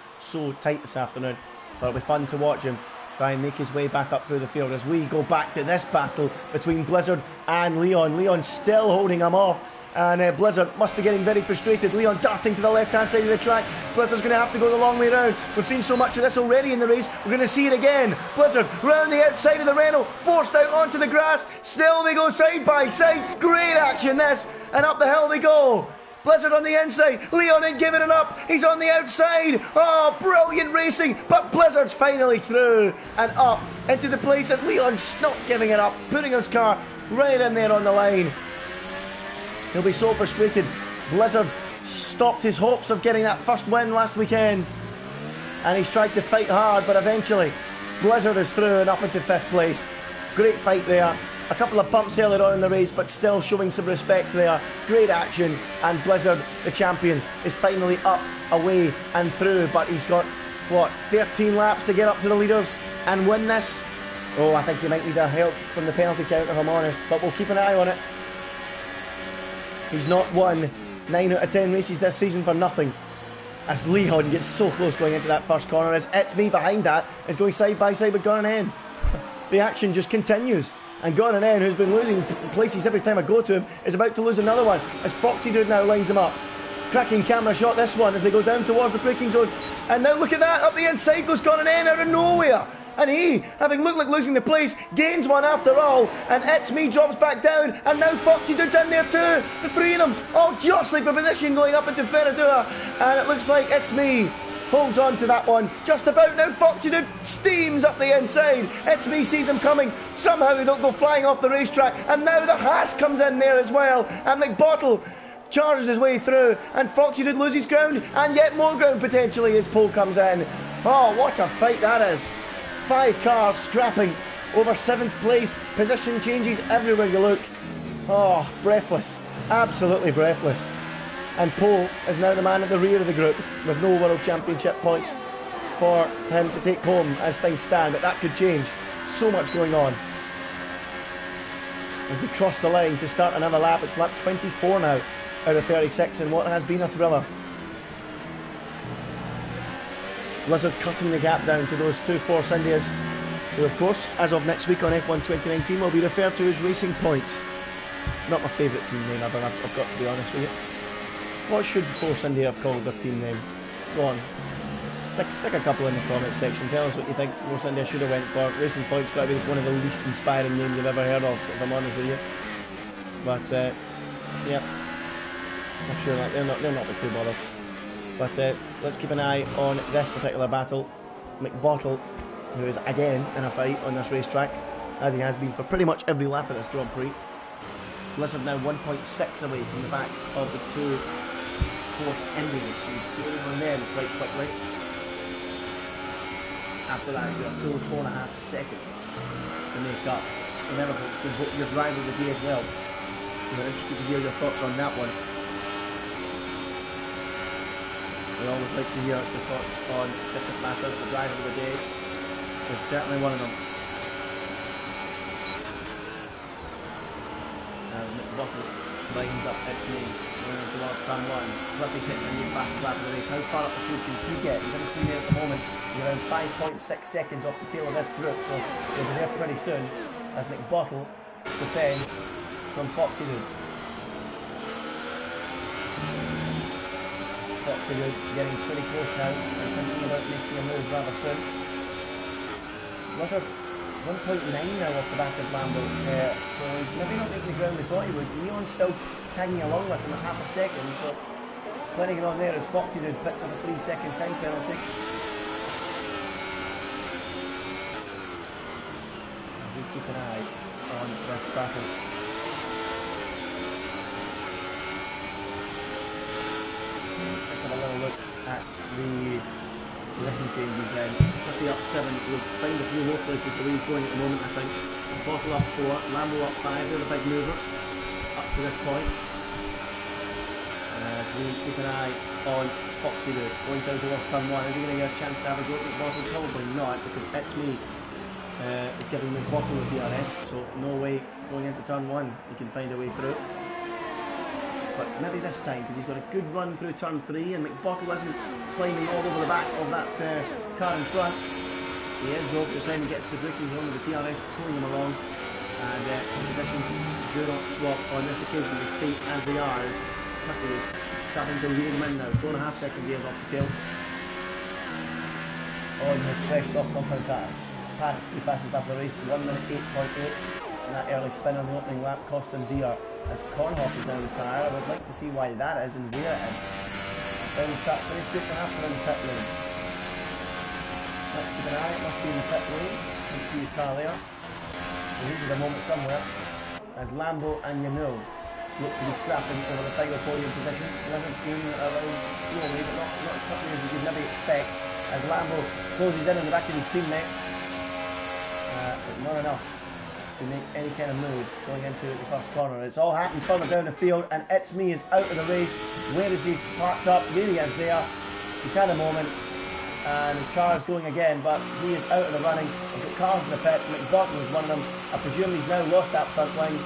tight this afternoon. But it'll be fun to watch him try and make his way back up through the field as we go back to this battle between Blizzard and Leon. Leon still holding him off, and Blizzard must be getting very frustrated. Leon darting to the left-hand side of the track. Blizzard's going to have to go the long way round. We've seen so much of this already in the race. We're going to see it again. Blizzard round the outside of the Renault, forced out onto the grass. Still they go side by side. Great action this, and up the hill they go. Blizzard on the inside. Leon ain't giving it up. He's on the outside. Oh, brilliant racing. But Blizzard's finally through and up into the place that Leon's not giving it up, putting his car right in there on the line. He'll be so frustrated. Blizzard stopped his hopes of getting that first win last weekend. And he's tried to fight hard, but eventually Blizzard is through and up into 5th place. Great fight there. A couple of bumps earlier on in the race, but still showing some respect there. Great action, and Blizzard, the champion, is finally up, away and through. But he's got, 13 laps to get up to the leaders and win this? Oh, I think he might need a help from the penalty count, if I'm honest, but we'll keep an eye on it. He's not won 9 out of 10 races this season for nothing. As Leon gets so close going into that first corner, as It's Me behind that is going side by side with Gran. The action just continues. And Gran, who's been losing places every time I go to him, is about to lose another one as Foxy Dude now lines him up. Cracking camera shot this one as they go down towards the braking zone. And now look at that, up the inside goes Gran out of nowhere. And he, having looked like losing the place, gains one after all. And It's Me drops back down. And now Foxy Dude's in there too. The three of them all jostling for position going up into Ferradura. And it looks like It's Me holds on to that one just about. Now Foxy Dude steams up the inside. It's Me sees him coming. Somehow they don't go flying off the racetrack. And now the Haas comes in there as well. And McBottle charges his way through. And Foxy Dude loses ground. And yet more ground potentially as Pole comes in. Oh, what a fight that is. 5 cars scrapping over 7th place. Position changes everywhere you look. Oh, breathless. Absolutely breathless. And Pole is now the man at the rear of the group with no World Championship points for him to take home as things stand. But that could change. So much going on. As they cross the line to start another lap. It's lap 24 now out of 36 in what has been a thriller. Blizzard cutting the gap down to those 2 Force Indias, who of course, as of next week on F1 2019, will be referred to as Racing Points. Not my favourite team name ever, I've got to be honest with you. What should Force India have called their team name? Go on. Stick a couple in the comments section. Tell us what you think Force India should have went for. Racing Points got to be one of the least inspiring names I've ever heard of, if I'm honest with you. But, yeah. I'm sure that they'll not be too bothered. But let's keep an eye on this particular battle. McBottle, who is again in a fight on this racetrack, as he has been for pretty much every lap of this Grand Prix. Blizzard now 1.6 away from the back of the 2 Force Indians. He's going on them quite quickly. After that, he's got a full 4.5 seconds to make up. Remember, folks, your driver of the day as well. We're interested to hear your thoughts on that one. We always like to hear the thoughts on different matters. The driver of the day is certainly one of them. McBottle lines up It's Me going into towards turn 1. Fluffy sits in the fastest lap of the race. How far up the field can he get? He's in the free there at the moment. He's around 5.6 seconds off the tail of this group, so he'll be there pretty soon as McBottle defends from Foxy Dude. Foxy Dude getting pretty close now and thinking about making a move rather soon. Blizzard 1.9 now off the back of Lambo, so he's maybe not making the ground we thought he would. Leon's still tagging along with him at half a second, so plenty going on there as Foxy Dude picks up a 3-second time penalty. As we keep an eye on this battle. Let's have a little look at the listen changes then. 50 up 7, we'll find a few more places the way he's going at the moment, I think. Bottle up 4, Lambo up 5, they're the big movers up to this point. As we keep an eye on Foxy Dude going down towards turn 1. Is he going to get a chance to have a go at McBottle? Probably not, because It's Me is giving McBottle the DRS, so no way going into turn 1 he can find a way through. But maybe this time, because he's got a good run through turn 3 and McBottle isn't climbing all over the back of that car in front. He is though, by the time he gets to the braking zone with the DRS towing him along. And competition do not swap on this occasion, they stay as they are, as Tucky is starting to reel him in now. 4.5 seconds he is off the tail. On his fresh soft compound tires. Paris the fastest lap of the race, 1 minute 8.8. And that early spin on the opening lap cost him dear. As Cornhoff is down the tyre, I would like to see why that is and where it is. Then we start very straight to half in the pit lane. Let's keep an eye, it must be in the pit lane. You can see his car there. There is a moment somewhere as Lambo and Yanil look to be scrapping over the final podium position. Blizzard doing it around slowly, but not as quickly as you could maybe expect. As Lambo closes in on the back of his teammate. But not enough to make any kind of move going into the first corner. It's all happened further down the field and It's Me is out of the race. Where is he parked up? There he is there. He's had a moment and his car is going again, but he is out of the running. We've got cars in the pit. McBottle is one of them. I presume he's now lost that front wing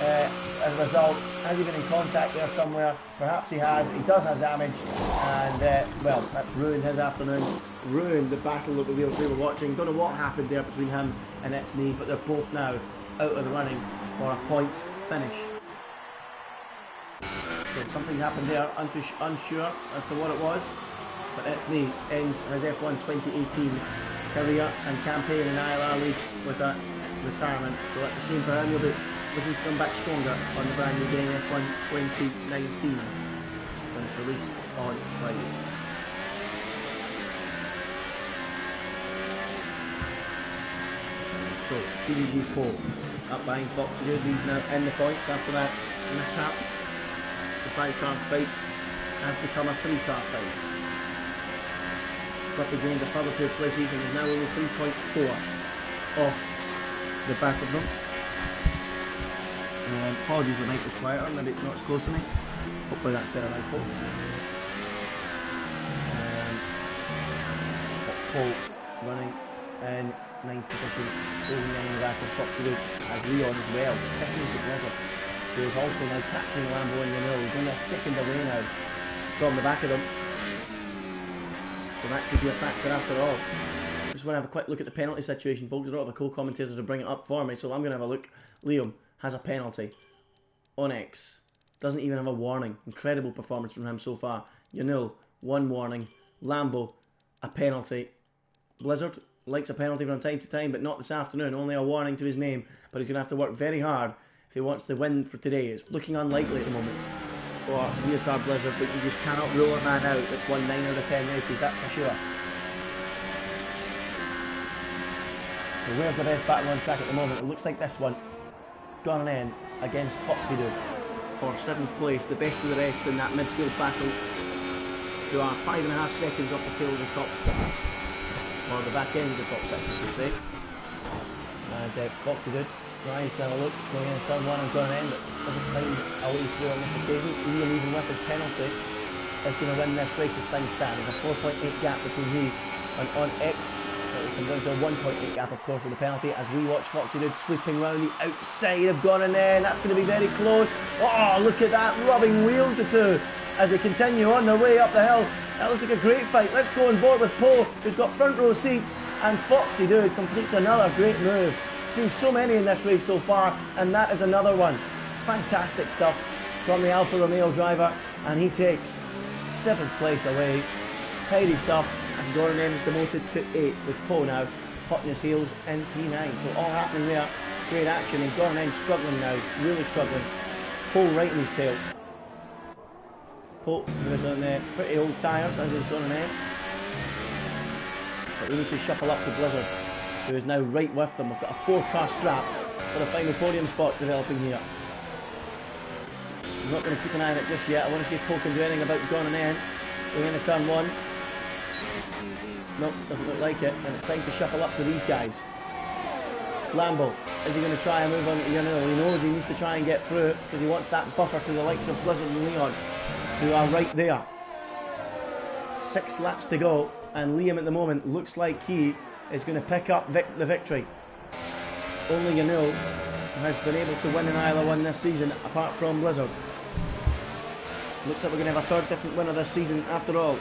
as a result. Has he been in contact there somewhere? Perhaps he has. He does have damage, and well, that's ruined his afternoon, ruined the battle that we were watching. Don't know what happened there between him and It's Me, but they're both now out of the running for a points finish. So something happened there, unsure as to what it was, but It's Me ends his F1 2018 career and campaign in ILR League with a retirement. So that's a shame for him. He'll be looking to come back stronger on the brand new game F1 2019 when it's released on Friday. So PDG Cole up behind Fox. He's now in the points after that mishap. The 5-car fight has become a 3-car fight. Quickly gains a further 2 places and is now only 3.4 off the back of them. Apologies, the mic was quieter, maybe it's not as close to me. Hopefully that's better now, folks. Paul running in 9th position, holding in the back of Foxy as Leon as well, sticking to Blizzard, who is also now catching Lambo in the middle. He's only a second away now from the back of them. So that could be a factor after all. I just want to have a quick look at the penalty situation, folks. I don't have a co-commentator to bring it up for me, so I'm going to have a look. Liam has a penalty on X. Doesn't even have a warning. Incredible performance from him so far. Yanil, 1 warning. Lambo, a penalty. Blizzard likes a penalty from time to time, but not this afternoon. Only a warning to his name, but he's going to have to work very hard if he wants to win for today. It's looking unlikely at the moment for VSR Blizzard, but you just cannot rule a man out that's won 9 out of 10 races, that's for sure. So where's the best battle on track at the moment? It looks like this one. Gone in against Foxy Dude for 7th place, the best of the rest in that midfield battle, who are 5.5 seconds off the tail of the top 6, or the back end of the top 6 I should say. As Foxy Dude tries to have a look, going in turn 1 and going in, but doesn't find a way through on this occasion. Ian, even with his penalty, is going to win this race as things stand. There's a 4.8 gap between he and on X. It comes down to a 1.8 gap, of course, with the penalty, as we watch Foxy Dude sweeping round the outside of Gone in there, and that's going to be very close. Oh, look at that, rubbing wheels the two as they continue on their way up the hill. That looks like a great fight. Let's go on board with Poe, who's got front row seats, and Foxy Dude completes another great move. Seen so many in this race so far, and that is another one. Fantastic stuff from the Alfa Romeo driver, and he takes 7th place away. Tidy stuff, and Gordon is demoted to 8th with Poe now hot in his heels in P9. So all happening there, great action, and Gordon struggling now, really struggling. Poe right in his tail. Poe was on there, pretty old tyres as he's Gordon. But we need to shuffle up to Blizzard, who is now right with them. We've got a 4-car strap for the final podium spot developing here. I'm not going to keep an eye on it just yet. I want to see if Poe can do anything about Gone in. Going into turn 1. Nope, doesn't look like it. And it's time to shuffle up to these guys. Lambo, is he going to try and move on to Yanil? He knows he needs to try and get through because he wants that buffer to the likes of Blizzard and Leon, who are right there. 6 laps to go, and Liam at the moment looks like he is going to pick up the victory. Only Yanil has been able to win an ILR1 this season, apart from Blizzard. Looks like we're going to have a 3rd different winner this season after all.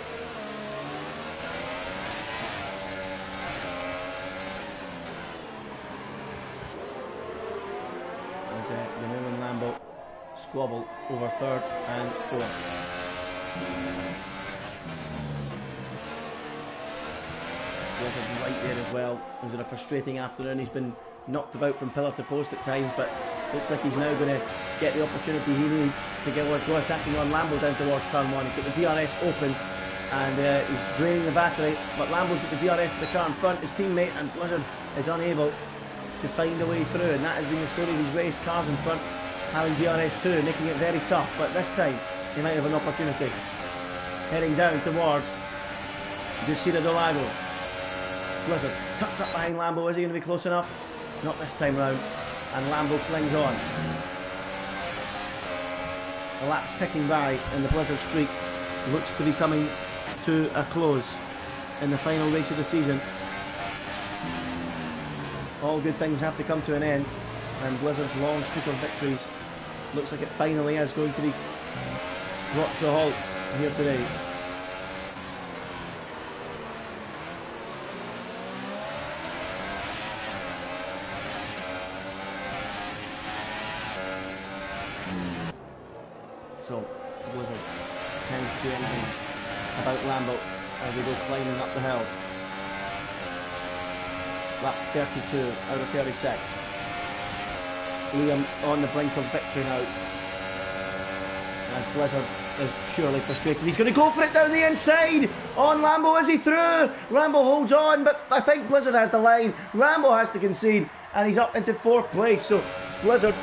As Yanil and Lambo squabble over 3rd and 4th. Blizzard right there as well. It was a frustrating afternoon. He's been knocked about from pillar to post at times, but looks like he's now going to get the opportunity he needs to go attacking on Lambo down towards turn 1. He's got the DRS open and he's draining the battery, but Lambo's got the DRS to the car in front. His teammate and Blizzard is unable to find a way through, and that has been the story of these race cars in front having DRS too, making it very tough, but this time he might have an opportunity. Heading down towards Ducida do Lago. Blizzard tucked up behind Lambo. Is he going to be close enough? Not this time round, and Lambo flings on. The laps ticking by, and the Blizzard streak looks to be coming to a close in the final race of the season. All good things have to come to an end, and Blizzard's long streak of victories looks like it finally is going to be brought to a halt here today. So, Blizzard can't do anything about Lambo as we go climbing up the hill. Lap 32 out of 36. Liam on the brink of victory now. And Blizzard is surely frustrated. He's going to go for it down the inside. On Lambo, is he through? Lambo holds on, but I think Blizzard has the line. Lambo has to concede, and he's up into 4th place. So Blizzard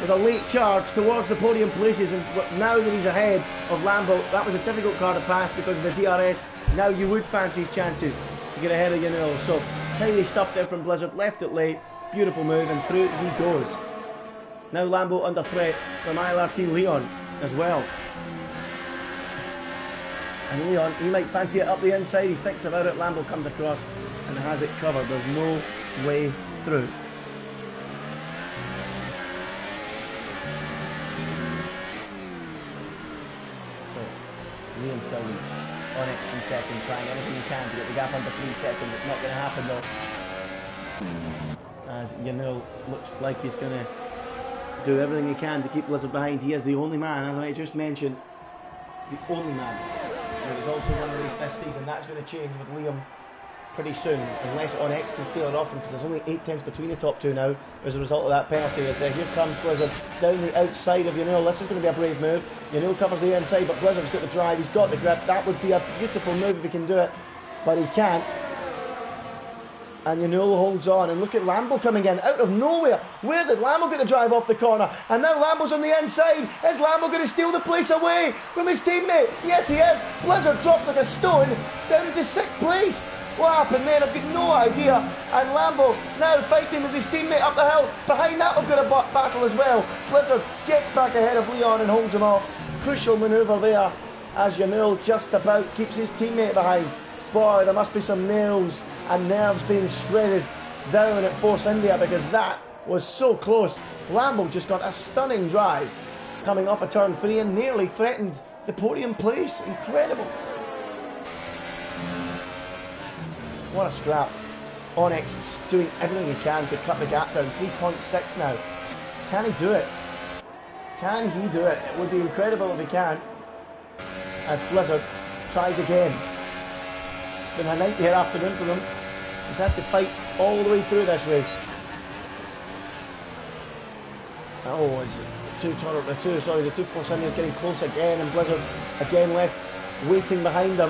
with a late charge towards the podium places, and now that he's ahead of Lambo, that was a difficult car to pass because of the DRS. Now you would fancy his chances to get ahead of Yanul. So tiny stuff there from Blizzard, left it late, beautiful move, and through he goes. Now Lambo under threat from ILR team Leon as well. And Leon, he might fancy it up the inside, he thinks about it, Lambo comes across and has it covered. There's no way through. Liam still leads. Onyx in second, trying anything he can to get the gap under 3 seconds. It's not going to happen though. As Yanul looks like he's going to do everything he can to keep Blizzard behind. He is the only man, as I just mentioned, the only man that has also won a race this season. That's going to change with Liam pretty soon, unless Onyx can steal it off him, because there's only 8 tenths between the top two now as a result of that penalty. As here comes Blizzard down the outside of Yanul. This is going to be a brave move. Yanul covers the inside, but Blizzard's got the drive, he's got the grip. That would be a beautiful move if he can do it, but he can't. And Yanul holds on, and look at Lambo coming in out of nowhere. Where did Lambo get the drive off the corner? And now Lambo's on the inside. Is Lambo going to steal the place away from his teammate? Yes, he is. Blizzard drops like a stone down into 6th place. What happened there? I've got no idea. And Lambo now fighting with his teammate up the hill. Behind that, we've got a battle as well. Blizzard gets back ahead of Leon and holds him off. Crucial manoeuvre there as Yanul just about keeps his teammate behind. Boy, there must be some nails and nerves being shredded down at Force India, because that was so close. Lambo just got a stunning drive coming off a turn 3 and nearly threatened the podium place. Incredible. What a scrap. Onyx doing everything he can to cut the gap down. 3.6 now. Can he do it? Can he do it? It would be incredible if he can. As Blizzard tries again. It's been a nightmare afternoon for them. He's had to fight all the way through this race. Oh, it's the two Force Indians getting close again, and Blizzard again left waiting behind them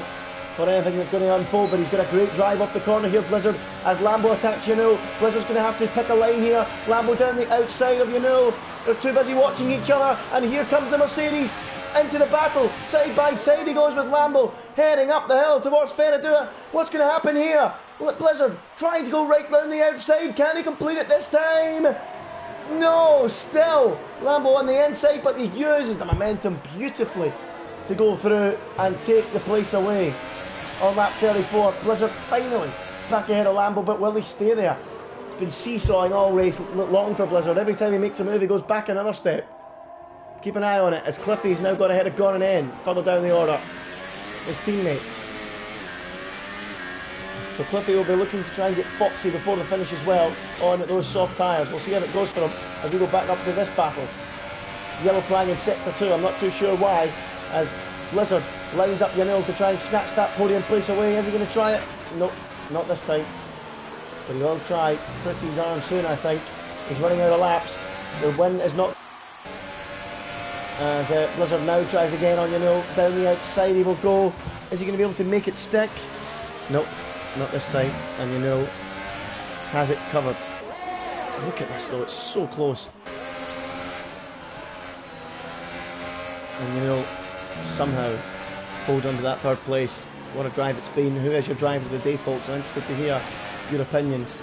for anything that's going to unfold. But he's got a great drive off the corner here, Blizzard, as Lambo attacks Yanul. Blizzard's going to have to pick a line here. Lambo down the outside of Yanul. They're too busy watching each other, and here comes the Mercedes into the battle. Side by side he goes with Lambo, heading up the hill towards Ferradura. What's going to happen here? Blizzard trying to go right round the outside. Can he complete it this time? No, still Lambo on the inside, but he uses the momentum beautifully to go through and take the place away on lap 34. Blizzard finally back ahead of Lambo, but will he stay there? It's been seesawing all race long for Blizzard. Every time he makes a move, he goes back another step. Keep an eye on it as Cliffy's now got ahead of Gran and N further down the order. His teammate. So Cliffy will be looking to try and get foxy before the finish as well on those soft tyres. We'll see how it goes for him as we go back up to this battle. Yellow flag in sector 2, I'm not too sure why, as Blizzard lines up Yanul to try and snatch that podium place away. Is he going to try it? Nope, not this time. But he will try pretty darn soon, I think. He's running out of laps. The win is not... As Blizzard now tries again on Yanul. Down the outside he will go. Is he going to be able to make it stick? Nope, not this time. And Yanul has it covered. Look at this though, it's so close. And Yanul somehow holds on to that 3rd place. What a drive it's been. Who is your driver of the day, folks? I'm interested to hear your opinions.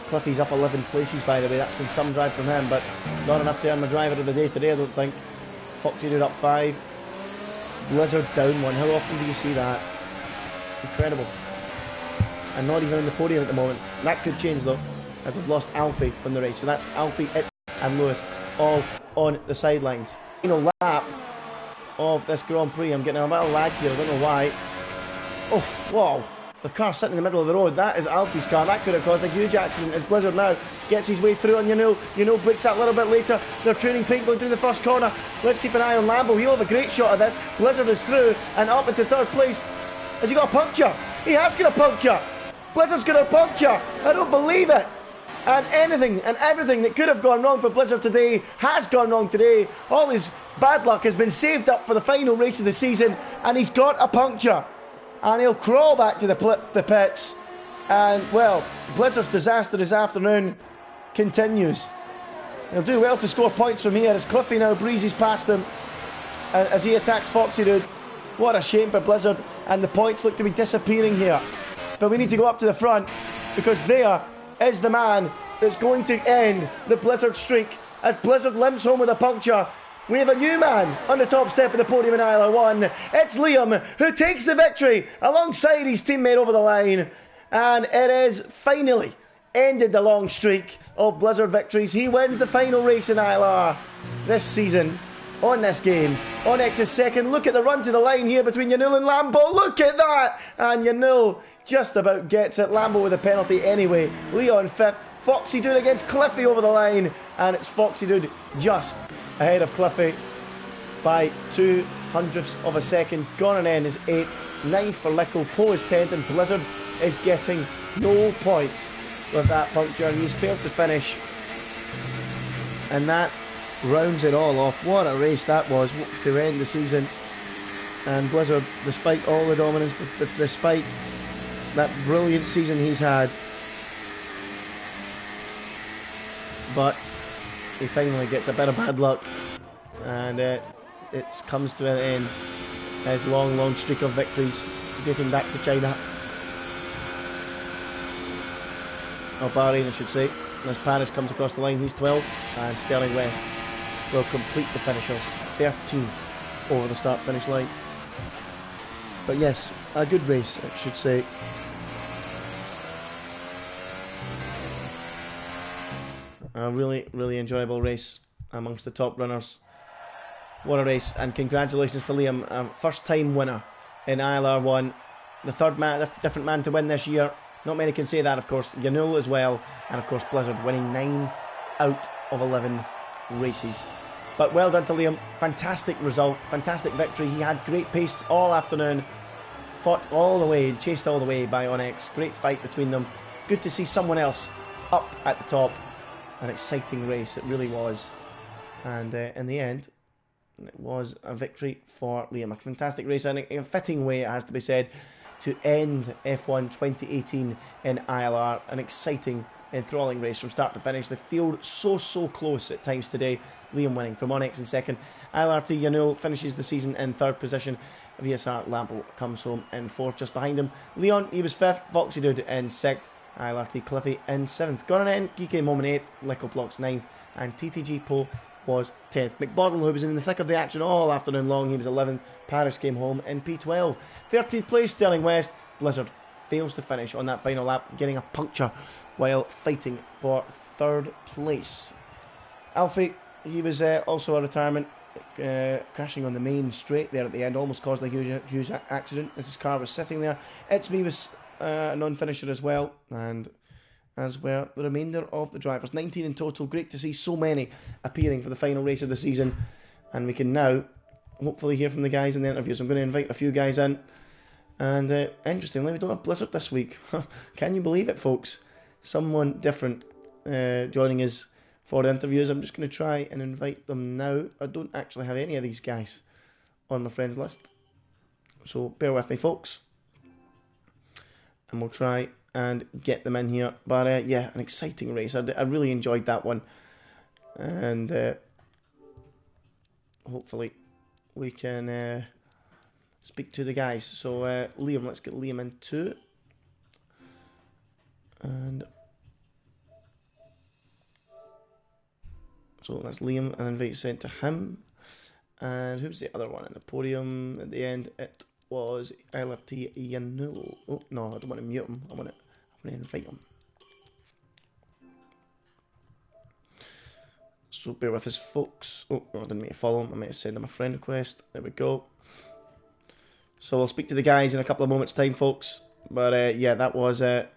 Cliffy's up 11 places, by the way. That's been some drive from him, but not enough to earn the driver of the day today, I don't think. Foxy did up 5. Blizzard down 1. How often do you see that? Incredible. And not even on the podium at the moment. That could change though, as we've lost Alfie from the race. So that's Alfie, It and Lewis all on the sidelines. Final lap of this Grand Prix. I'm getting a little lag here, I don't know why. Oh, wow. The car sitting in the middle of the road. That is Alfie's car. That could have caused a huge accident as Blizzard now gets his way through on Yanul breaks that a little bit later. They're training paint going through the first corner. Let's keep an eye on Lambo. He'll have a great shot of this. Blizzard is through and up into third place. Has he got a puncture? He has got a puncture. Blizzard's got a puncture. I don't believe it. And anything and everything that could have gone wrong for Blizzard today has gone wrong today. All his bad luck has been saved up for the final race of the season, and he's got a puncture. And he'll crawl back to the pits. And, well, Blizzard's disaster this afternoon continues. He'll do well to score points from here as Cliffy now breezes past him as he attacks Foxy Dude. What a shame for Blizzard. And the points look to be disappearing here. But we need to go up to the front because there is the man that's going to end the Blizzard streak as Blizzard limps home with a puncture. We have a new man on the top step of the podium in ILR1. It's Liam who takes the victory alongside his teammate over the line. And it is finally ended the long streak of Blizzard victories. He wins the final race in ILR this season on this game. Onyx is second. Look at the run to the line here between Yanul and Lambo. Look at that! And Yanul just about gets it. Lambo with a penalty anyway. Leon fifth. Foxy Dude against Cliffy over the line. And it's Foxy Dude just ahead of Cliffy by 2/100ths of a second. Gonanen is 8th, 9th for Lickle, Poe is 10th, and Blizzard is getting no points with that puncture, and he's failed to finish. And that rounds it all off. What a race that was to end the season. And Blizzard, despite all the dominance, but despite that brilliant season he's had, but he finally gets a bit of bad luck, and it comes to an end. His long streak of victories dating back to China, or Bahrain I should say. As Paris comes across the line, he's 12th, and Sterling West will complete the finishers, 13th over the start finish line. But yes, a good race I should say. A really enjoyable race amongst the top runners. What a race, and congratulations to Liam, first time winner in ILR1, the third man, different man to win this year. Not many can say that, of course. Yanul as well, and of course Blizzard winning 9 out of 11 races. But well done to Liam, fantastic result, fantastic victory. He had great pace all afternoon, fought all the way, chased all the way by Onyx. Great fight between them. Good to see someone else up at the top. An exciting race, it really was. And in the end, it was a victory for Liam. A fantastic race, and in a fitting way, it has to be said, to end F1 2018 in ILR. An exciting, enthralling race from start to finish. The field so close at times today. Liam winning from Onyx in second. ILRT Yanul finishes the season in third position. VSR Lambo comes home in fourth, just behind him. Leon, he was fifth. Foxy Dude in sixth. ILRT Cliffy in 7th. Gonanen, he came home in 8th, Lickle Blocks 9th, and TTG Poe was 10th. McBottle, who was in the thick of the action all afternoon long, he was 11th. Paris came home in P12. 13th place, Sterling West. Blizzard fails to finish on that final lap, getting a puncture while fighting for third place. Alfie, he was also a retirement, crashing on the main straight there at the end, almost caused a huge accident as his car was sitting there. It's me was a non-finisher as well, and as were the remainder of the drivers. 19 in total. Great to see so many appearing for the final race of the season, and we can now hopefully hear from the guys in the interviews. I'm going to invite a few guys in, and interestingly, we don't have Blizzard this week. Can you believe it, folks? Someone different joining us for the interviews. I'm just going to try and invite them now. I don't actually have any of these guys on my friends list, so bear with me, folks. And we'll try and get them in here. But yeah, an exciting race. I really enjoyed that one. And hopefully we can speak to the guys. So Liam, let's get Liam in too. And so that's Liam, and invite sent to him. And who's the other one in the podium at the end? It was ILRT Yanul. Oh no, I don't want to mute him. I want to invite him. so bear with us, folks. Oh, I didn't mean to follow him. I meant to send him a friend request. There we go. So we'll speak to the guys in a couple of moments' time, folks. But yeah, that was a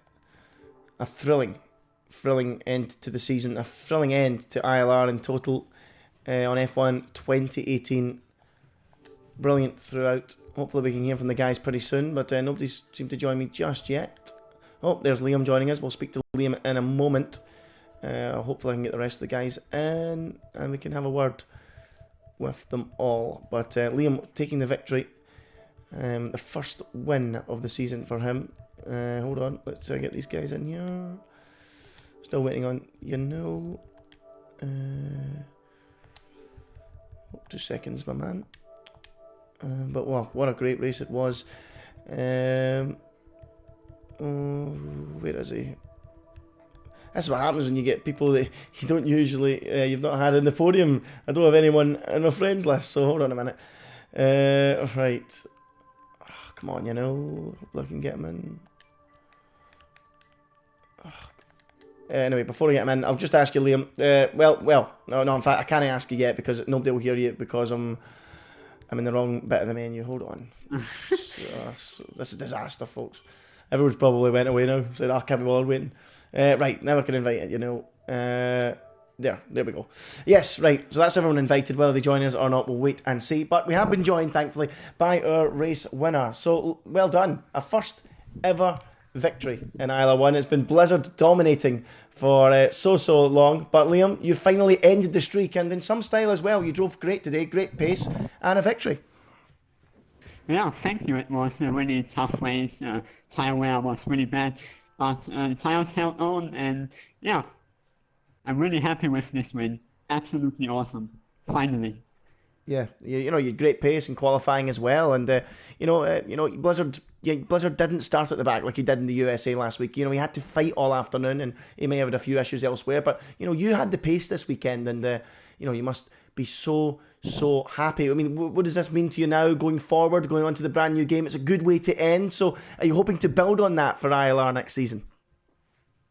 thrilling end to the season. A thrilling end to ILR in total on F1 2018. Brilliant throughout. Hopefully we can hear from the guys pretty soon. But nobody's seemed to join me just yet. Oh, there's Liam joining us. We'll speak to Liam in a moment. Hopefully I can get the rest of the guys in and we can have a word with them all. But Liam taking the victory. The first win of the season for him. Hold on, let's get these guys in here. Still waiting on, 2 seconds, my man. But wow, what a great race it was. Where is he? That's what happens when you get people that you don't usually, you've not had in the podium. I don't have anyone in my friends list, so hold on a minute. Right. Oh, come on, hopefully I can get him in. Oh. Anyway, before I get him in, I'll just ask you, Liam. No, in fact, I can't ask you yet because nobody will hear you because I'm in the wrong bit of the menu. Hold on. This is a disaster, folks. Everyone's probably went away now. Said, I can't be bothered waiting. Right, now I can invite it, There we go. Yes, right, so that's everyone invited. Whether they join us or not, we'll wait and see. But we have been joined, thankfully, by our race winner. So, well done. A first ever victory in ILR1. It's been Blizzard dominating for so long. But Liam, you finally ended the streak, and in some style as well. You drove great today, great pace, and a victory. Yeah, thank you. It was a really tough race. Tire wear was really bad. But the tires held on, and yeah, I'm really happy with this win. Absolutely awesome. Finally. Yeah, you had great pace in qualifying as well, and Blizzard didn't start at the back like he did in the USA last week. He had to fight all afternoon, and he may have had a few issues elsewhere. But you had the pace this weekend, and you must be so happy. I mean, what does this mean to you now going forward, going on to the brand new game? It's a good way to end. So are you hoping to build on that for ILR next season?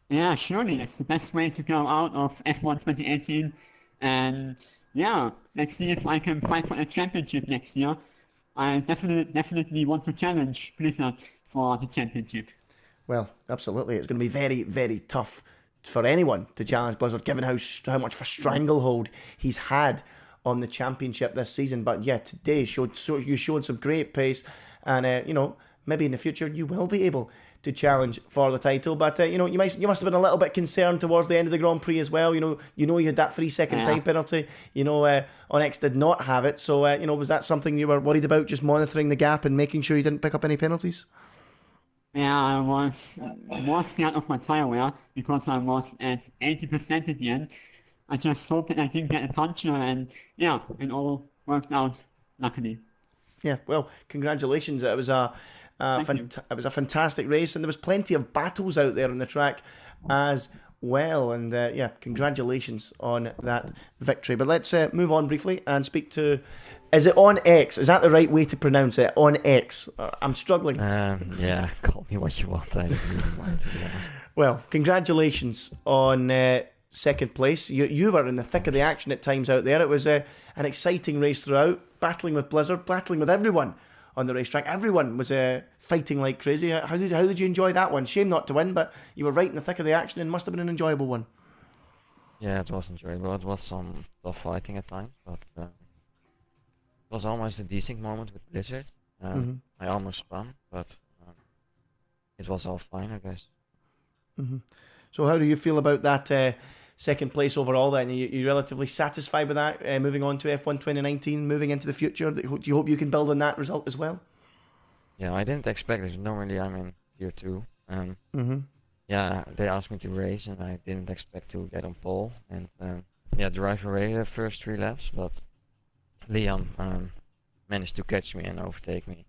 Yeah, surely. It's the best way to go out of F1 2018. And yeah, let's see if I can fight for a championship next year. I definitely want to challenge Blizzard for the championship. Well, absolutely. It's going to be very, very tough for anyone to challenge Blizzard, given how much of a stranglehold he's had on the championship this season. But yeah, today you showed some great pace, and maybe in the future you will be able to challenge for the title. But you must have been a little bit concerned towards the end of the Grand Prix as well. You had that 3-second time penalty. Onyx did not have it. So was that something you were worried about? Just monitoring the gap and making sure you didn't pick up any penalties? Yeah, I was more scared of my tire wear because I was at 80% at the end. I just hoped that I didn't get a puncture, and yeah, it all worked out, luckily. Yeah, well, congratulations. It was a fantastic race, and there was plenty of battles out there on the track as well. And yeah, congratulations on that victory. But let's move on briefly and speak to... Is it on X? Is that the right way to pronounce it? On X? I'm struggling. Yeah, call me what you want. I don't really mind, to be honest. Well, congratulations on second place. You were in the thick of the action at times out there. It was an exciting race throughout, battling with Blizzard, battling with everyone on the racetrack. Everyone was fighting like crazy. How did you enjoy that one? Shame not to win, but you were right in the thick of the action and must have been an enjoyable one. Yeah, it was enjoyable. It was some tough fighting at times, but it was almost a decent moment with Blizzard. I almost won, but it was all fine, I guess. Mm-hmm. So how do you feel about that second place overall then? Are you relatively satisfied with that, moving on to F1 2019, moving into the future? Do you hope you can build on that result as well? Yeah, I didn't expect it. Normally I'm in tier 2. Yeah, they asked me to race, and I didn't expect to get on pole. And drive away the first 3 laps, but Liam managed to catch me and overtake me.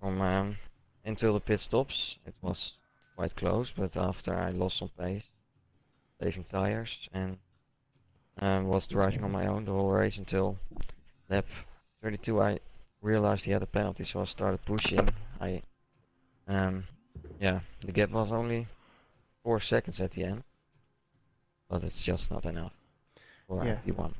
From until the pit stops, it was quite close, but after I lost some pace, saving tires, and was driving on my own the whole race until lap 32. I realized he had a penalty, so I started pushing. The gap was only 4 seconds at the end, but it's just not enough. for Yeah. P1.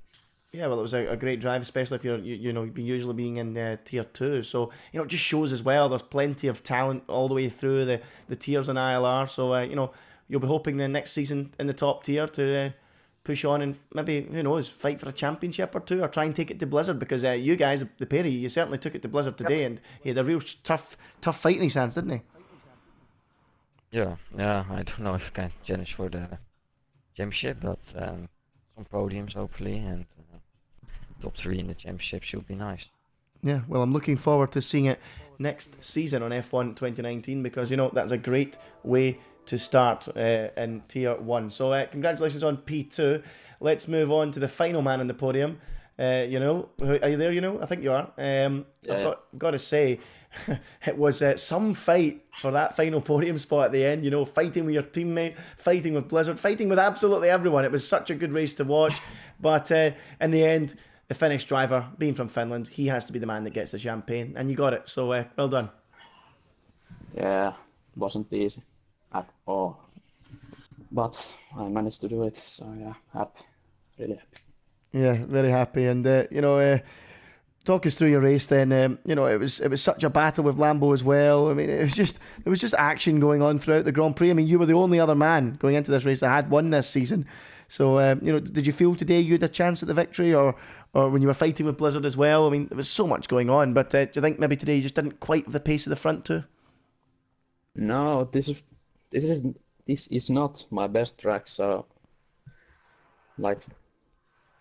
Yeah, well, it was a great drive, especially if you're usually being in tier 2. So it just shows as well. There's plenty of talent all the way through the tiers in ILR. So you'll be hoping the next season in the top tier to push on and maybe, who knows, fight for a championship or two, or try and take it to Blizzard, because you guys, the pair of you certainly took it to Blizzard today, and he had a real tough fight in his hands, didn't he? Yeah, I don't know if I can challenge for the championship, but some podiums hopefully, and top 3 in the championship should be nice. Yeah, well, I'm looking forward to seeing it next season on F1 2019, because that's a great way to start in Tier 1. So congratulations on P2. Let's move on to the final man on the podium. Are you there? I think you are. I've got to say, it was some fight for that final podium spot at the end. Fighting with your teammate, fighting with Blizzard, fighting with absolutely everyone. It was such a good race to watch. But in the end, the Finnish driver, being from Finland, he has to be the man that gets the champagne, and you got it. So well done. Yeah, it wasn't easy at all, but I managed to do it. So yeah, happy, really happy. Yeah, very happy. And talk us through your race then. It was such a battle with Lambo as well. I mean, there was just action going on throughout the Grand Prix. I mean, you were the only other man going into this race that had won this season. So did you feel today you had a chance at the victory, or when you were fighting with Blizzard as well? I mean, there was so much going on. But do you think maybe today you just didn't quite have the pace of the front two? No, this is not my best track. So,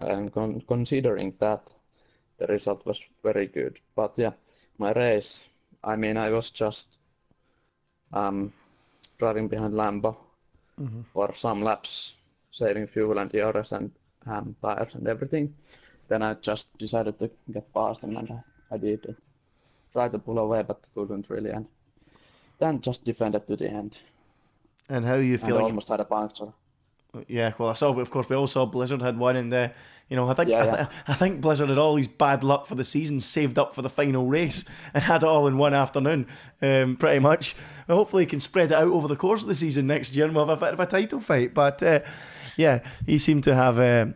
I'm considering that. The result was very good, but yeah, my race, I mean, I was just driving behind Lambo for some laps, saving fuel and ERS and tires and everything. Then I just decided to get past them, and I did try to pull away, but couldn't really, and then just defended to the end. And how are you feeling? And almost had a puncture. Yeah, well, we all saw Blizzard had one, and I think Blizzard had all his bad luck for the season saved up for the final race and had it all in one afternoon, pretty much. Well, hopefully he can spread it out over the course of the season next year and we'll have a bit of a title fight. But he seemed to have a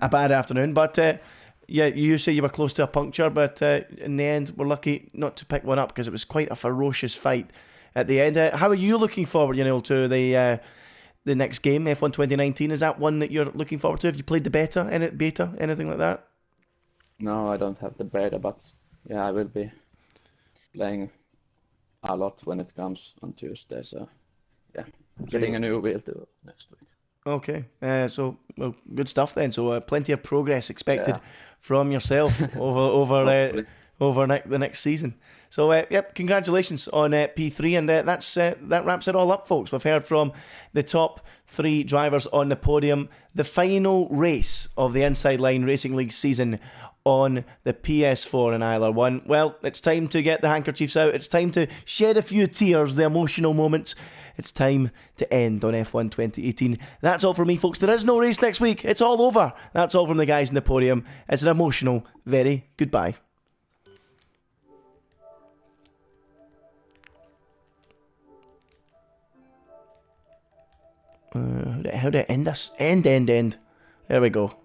bad afternoon. But you say you were close to a puncture, but in the end we're lucky not to pick one up, because it was quite a ferocious fight at the end. How are you looking forward, to the next game, F1 2019? Is that one that you're looking forward to? Have you played the beta, anything like that? No, I don't have the beta, but yeah, I will be playing a lot when it comes on Tuesday. So yeah, getting a new wheel to next week. Okay, so good stuff then. So plenty of progress expected from yourself over the next season. So, congratulations on P3, and that wraps it all up, folks. We've heard from the top 3 drivers on the podium. The final race of the Inside Line Racing League season on the PS4 and ILR1. Well, it's time to get the handkerchiefs out. It's time to shed a few tears, the emotional moments. It's time to end on F1 2018. That's all from me, folks. There is no race next week. It's all over. That's all from the guys in the podium. It's an emotional, very goodbye. How do I end this? End. There we go.